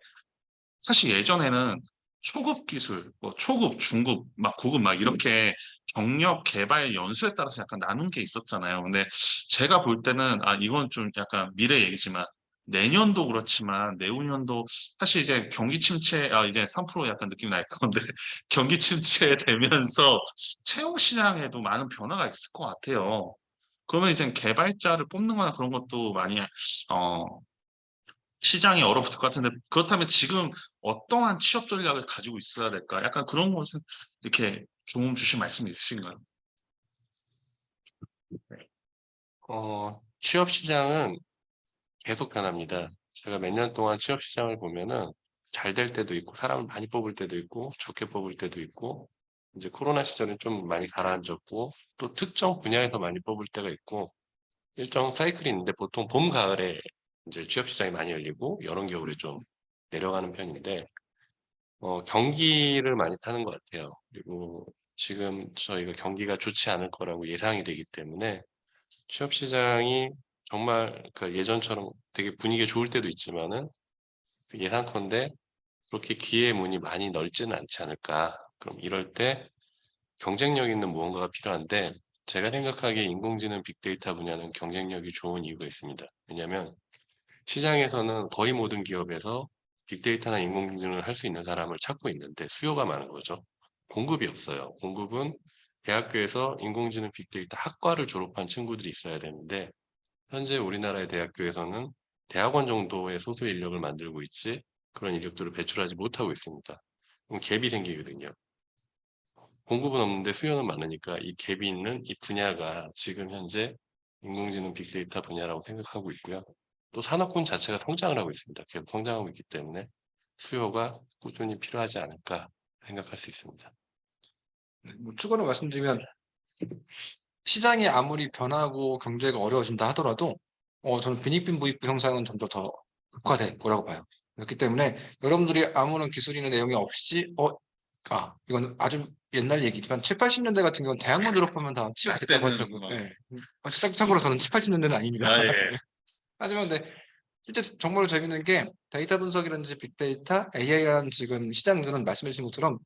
사실 예전에는 초급 기술, 초급, 중급, 고급 이렇게 경력 개발 연수에 따라서 약간 나눈 게 있었잖아요. 근데 제가 볼 때는 이건 좀 약간 미래 얘기지만 내년도 그렇지만 내후년도 사실 이제 경기 침체 이제 3% 약간 느낌이 날 건데 경기 침체 되면서 채용 시장에도 많은 변화가 있을 것 같아요. 그러면 이제 개발자를 뽑는 거나 그런 것도 많이 시장이 얼어붙을 것 같은데 그렇다면 지금 어떠한 취업 전략을 가지고 있어야 될까? 약간 그런 것은 이렇게 조언 주실 말씀이 있으신가요? 취업 시장은 계속 변합니다. 제가 몇 년 동안 취업 시장을 보면은 잘 될 때도 있고 사람을 많이 뽑을 때도 있고 좋게 뽑을 때도 있고 이제 코로나 시절에 좀 많이 가라앉았고 또 특정 분야에서 많이 뽑을 때가 있고 일정 사이클이 있는데 보통 봄, 가을에 이제 취업 시장이 많이 열리고 여름, 겨울에 좀 내려가는 편인데 경기를 많이 타는 것 같아요. 그리고 지금 저희가 경기가 좋지 않을 거라고 예상이 되기 때문에 취업 시장이 정말 예전처럼 되게 분위기가 좋을 때도 있지만은 예상컨대 그렇게 기회의 문이 많이 넓지는 않지 않을까. 그럼 이럴 때 경쟁력 있는 무언가가 필요한데 제가 생각하기에 인공지능 빅데이터 분야는 경쟁력이 좋은 이유가 있습니다. 왜냐하면 시장에서는 거의 모든 기업에서 빅데이터나 인공지능을 할 수 있는 사람을 찾고 있는데 수요가 많은 거죠. 공급이 없어요. 공급은 대학교에서 인공지능 빅데이터 학과를 졸업한 친구들이 있어야 되는데 현재 우리나라의 대학교에서는 대학원 정도의 소수 인력을 만들고 있지 그런 인력들을 배출하지 못하고 있습니다. 그럼 갭이 생기거든요. 공급은 없는데 수요는 많으니까 이 갭이 있는 이 분야가 지금 현재 인공지능 빅데이터 분야라고 생각하고 있고요. 또 산업군 자체가 성장을 하고 있습니다. 계속 성장하고 있기 때문에 수요가 꾸준히 필요하지 않을까 생각할 수 있습니다. 추가로 말씀드리면 시장이 아무리 변하고 경제가 어려워진다 하더라도 저는 빈익빈 부익부 형상은 점점 더 극화될 거라고 봐요. 그렇기 때문에 여러분들이 아무런 기술이나 내용이 없이 이건 아주 옛날 얘기지만 7, 80년대 같은 경우는 대학만 졸업하면 다 취업이 됐다고 하더라고요. 네. 참고로 저는 7, 80년대는 아닙니다. 예. 하지만 진짜 정말 재밌는 게 데이터 분석이라든지 빅데이터, AI라는 지금 시장들은 말씀해 주신 것처럼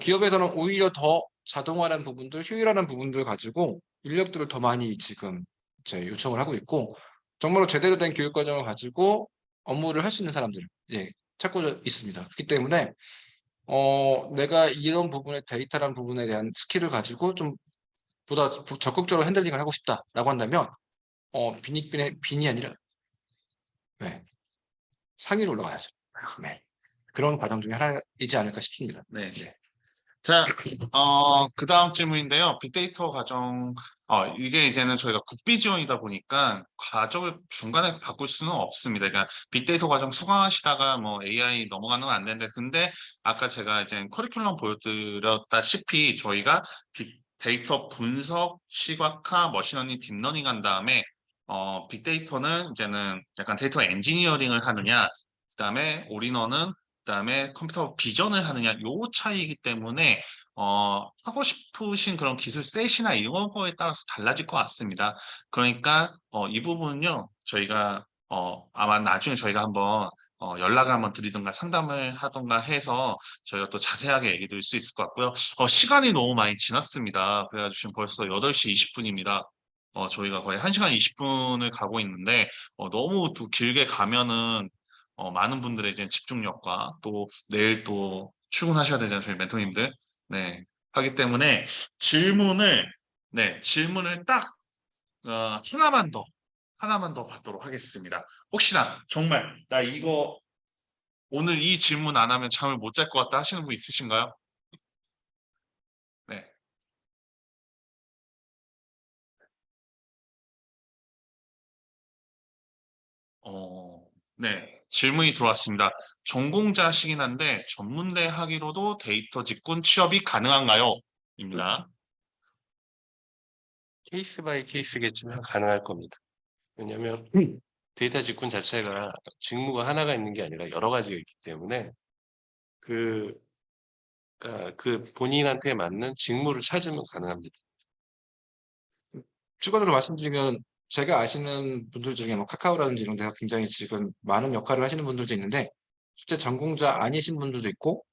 기업에서는 오히려 더 자동화라는 부분들, 효율화라는 부분들 가지고 인력들을 더 많이 지금 이제 요청을 하고 있고 정말로 제대로 된 교육 과정을 가지고 업무를 할 수 있는 사람들을 찾고 있습니다. 그렇기 때문에 내가 이런 부분의 데이터라는 부분에 대한 스킬을 가지고 좀 보다 적극적으로 핸들링을 하고 싶다라고 한다면 빈이 아니라 상위로 올라가야죠. 네. 그런 과정 중에 하나이지 않을까 싶습니다. 네. 자, 그 다음 질문인데요. 빅데이터 과정, 이게 이제는 저희가 국비 지원이다 보니까 과정을 중간에 바꿀 수는 없습니다. 그러니까 빅데이터 과정 수강하시다가 AI 넘어가는 건 안 되는데, 근데 아까 제가 이제 커리큘럼 보여드렸다시피 저희가 빅데이터 분석, 시각화, 머신러닝, 딥러닝 한 다음에 빅데이터는 이제는 약간 데이터 엔지니어링을 하느냐, 그다음에 올인원은 그다음에 컴퓨터 비전을 하느냐 요 차이이기 때문에 하고 싶으신 그런 기술 셋이나 이런 거에 따라서 달라질 것 같습니다. 그러니까 이 부분은요 저희가 아마 나중에 저희가 한번 연락을 한번 드리든가 상담을 하든가 해서 저희가 또 자세하게 얘기 드릴 수 있을 것 같고요. 시간이 너무 많이 지났습니다. 그래가지고 지금 벌써 8시 20분입니다. 저희가 거의 1시간 20분을 가고 있는데, 너무 또 길게 가면은, 많은 분들의 이제 집중력과 또 내일 또 출근하셔야 되잖아요. 저희 멘토님들. 네. 하기 때문에 질문을 딱, 하나만 더 받도록 하겠습니다. 혹시나 정말 나 이거 오늘 이 질문 안 하면 잠을 못 잘 것 같다 하시는 분 있으신가요? 네. 네. 질문이 들어왔습니다. 전공자시긴 한데 전문대 학위로도 데이터 직군 취업이 가능한가요? 입니다. 케이스 바이 케이스겠지만 가능할 겁니다. 왜냐하면 데이터 직군 자체가 직무가 하나가 있는 게 아니라 여러 가지가 있기 때문에 그 본인한테 맞는 직무를 찾으면 가능합니다. 추가적으로 말씀드리면 제가 아시는 분들 중에 뭐 카카오라든지 이런 데가 굉장히 지금 많은 역할을 하시는 분들도 있는데 실제 전공자 아니신 분들도 있고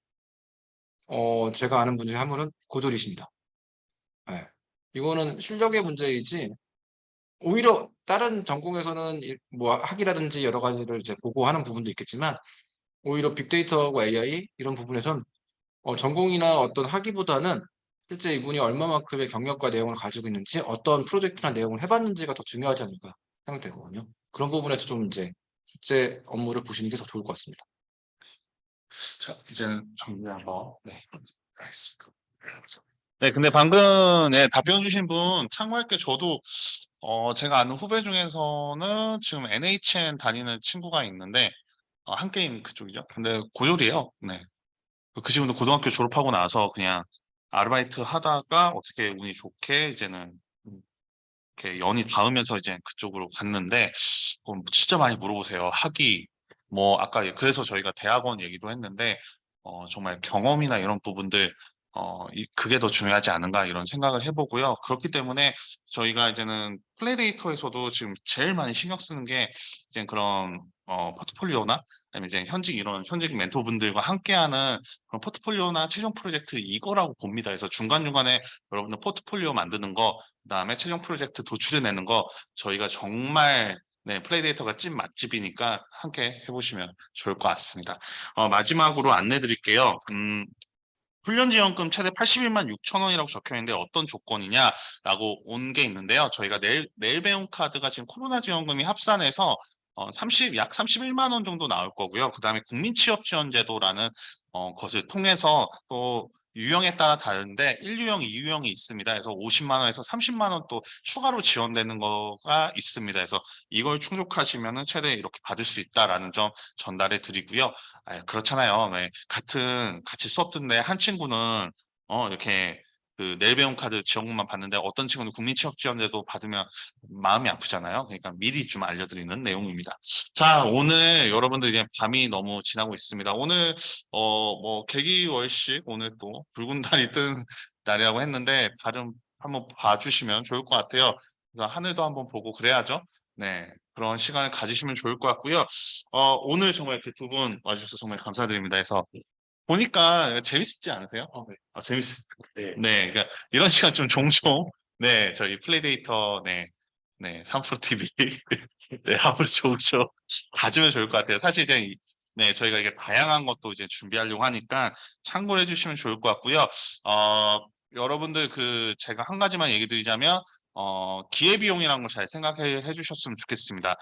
제가 아는 분 중에 한 분은 고졸이십니다. 예. 이거는 실력의 문제이지 오히려 다른 전공에서는 뭐 학위라든지 여러 가지를 이제 보고 하는 부분도 있겠지만 오히려 빅데이터하고 AI 이런 부분에선 전공이나 어떤 학위보다는 실제 이분이 얼마만큼의 경력과 내용을 가지고 있는지 어떤 프로젝트나 내용을 해봤는지가 더 중요하지 않을까 생각되거든요. 그런 부분에서 좀 이제 실제 업무를 보시는 게 더 좋을 것 같습니다. 자, 이제는 정리 한번. 네. 알겠습니다. 네, 근데 방금 답변 주신 분 참고할 게 저도 제가 아는 후배 중에서는 지금 NHN 다니는 친구가 있는데 한게임 그쪽이죠. 근데 고졸이에요. 네. 그 친구도 고등학교 졸업하고 나서 그냥 아르바이트 하다가 어떻게 운이 좋게 이제는 이렇게 연이 닿으면서 이제 그쪽으로 갔는데 진짜 많이 물어보세요. 학위 뭐 아까 그래서 저희가 대학원 얘기도 했는데 정말 경험이나 이런 부분들 그게 더 중요하지 않은가 이런 생각을 해보고요. 그렇기 때문에 저희가 이제는 플레이데이터에서도 지금 제일 많이 신경 쓰는 게 이제 그런 포트폴리오나 아니면 이제 현직 멘토분들과 함께하는 그런 포트폴리오나 최종 프로젝트 이거라고 봅니다. 그래서 중간중간에 여러분들 포트폴리오 만드는 거, 그다음에 최종 프로젝트 도출해내는 거 저희가 정말 플레이데이터가 찐 맛집이니까 함께 해보시면 좋을 것 같습니다. 마지막으로 안내 드릴게요. 훈련지원금 최대 81만 6천 원이라고 적혀 있는데 어떤 조건이냐라고 온 게 있는데요. 저희가 내일 배움 카드가 지금 코로나 지원금이 합산해서 약 31만 원 정도 나올 거고요. 그다음에 국민취업지원제도라는 것을 통해서 또 유형에 따라 다른데 1유형, 2유형이 있습니다. 그래서 50만 원에서 30만 원 또 추가로 지원되는 거가 있습니다. 그래서 이걸 충족하시면은 최대 이렇게 받을 수 있다라는 점 전달해 드리고요. 그렇잖아요. 같이 수업 듣는데 한 친구는 이렇게 그 내일 배움 카드 지원금만 받는데 어떤 친구는 국민취업지원제도 받으면 마음이 아프잖아요. 그러니까 미리 좀 알려드리는 내용입니다. 자, 오늘 여러분들 이제 밤이 너무 지나고 있습니다. 오늘 뭐 개기월식 오늘 또 붉은 달이 뜬 날이라고 했는데 다른 한번 봐주시면 좋을 것 같아요. 그래서 하늘도 한번 보고 그래야죠. 네, 그런 시간을 가지시면 좋을 것 같고요. 오늘 정말 이렇게 두 분 와주셔서 정말 감사드립니다. 그래서 보니까 재밌지 않으세요? 네. 네, 그러니까 이런 시간 좀 종종 저희 플레이데이터 3프로 TV 한번 종종 가지면 좋을 것 같아요. 사실 이제 저희가 이게 다양한 것도 이제 준비하려고 하니까 참고를 해주시면 좋을 것 같고요. 여러분들 제가 한 가지만 얘기 드리자면 기회비용이라는 걸 잘 생각해 주셨으면 좋겠습니다.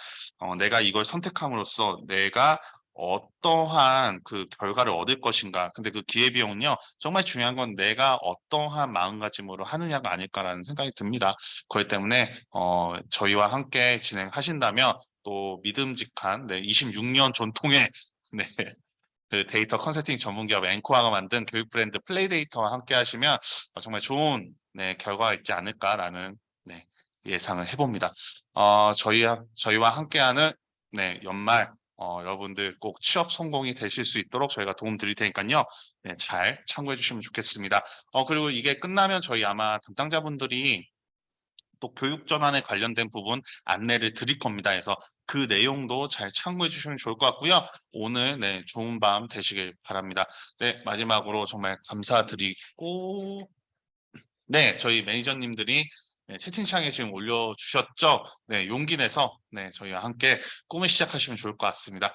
내가 이걸 선택함으로써 내가 어떠한 그 결과를 얻을 것인가. 근데 그 기회비용은요, 정말 중요한 건 내가 어떠한 마음가짐으로 하느냐가 아닐까라는 생각이 듭니다. 그렇기 때문에 저희와 함께 진행하신다면 또 믿음직한 26년 전통의 그 데이터 컨설팅 전문기업 앵코아가 만든 교육 브랜드 플레이데이터와 함께 하시면 정말 좋은 결과가 있지 않을까라는 예상을 해봅니다. 저희와 함께하는 연말 여러분들 꼭 취업 성공이 되실 수 있도록 저희가 도움 드릴 테니까요. 잘 참고해 주시면 좋겠습니다. 그리고 이게 끝나면 저희 아마 담당자분들이 또 교육 전환에 관련된 부분 안내를 드릴 겁니다. 그래서 그 내용도 잘 참고해 주시면 좋을 것 같고요. 오늘 네, 좋은 밤 되시길 바랍니다. 네, 마지막으로 정말 감사드리고 네, 저희 매니저님들이 네, 채팅창에 지금 올려주셨죠? 네, 용기 내서 네, 저희와 함께 꿈을 시작하시면 좋을 것 같습니다.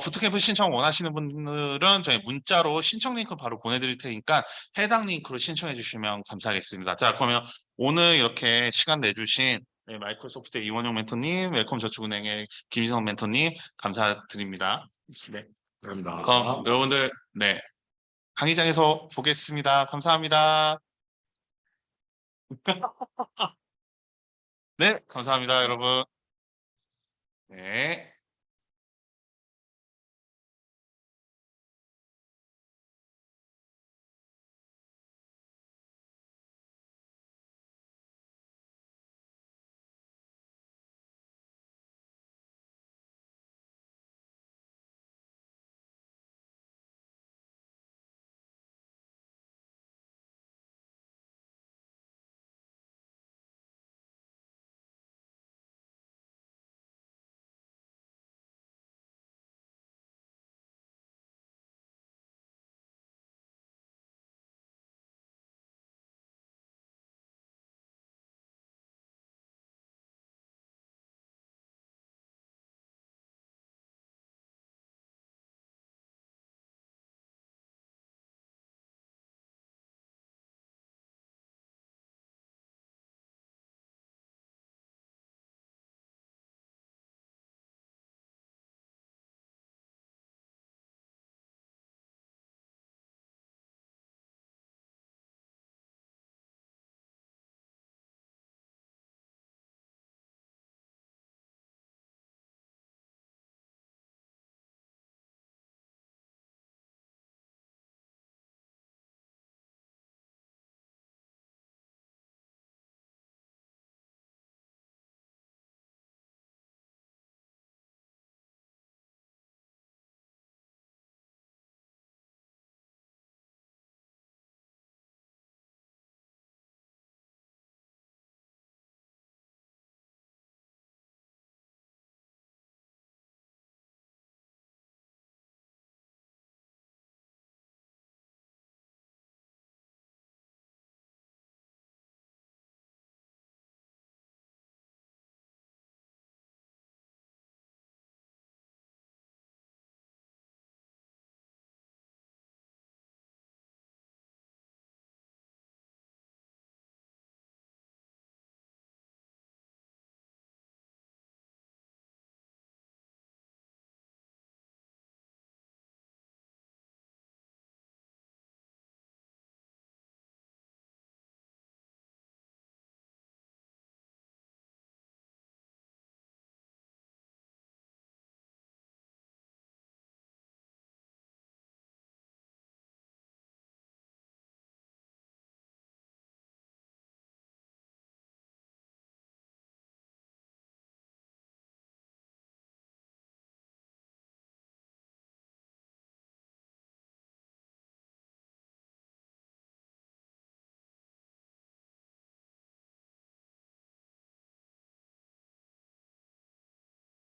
부트캠프 신청 원하시는 분들은 저희 문자로 신청 링크 바로 보내드릴 테니까 해당 링크로 신청해 주시면 감사하겠습니다. 자, 그러면 오늘 이렇게 시간 내주신 네, 마이크로소프트 이원영 멘토님, 웰컴저축은행의 김희성 멘토님 감사드립니다. 네, 감사합니다. 그럼 여러분들 네, 강의장에서 보겠습니다. 감사합니다. 네, 감사합니다, 여러분. 네.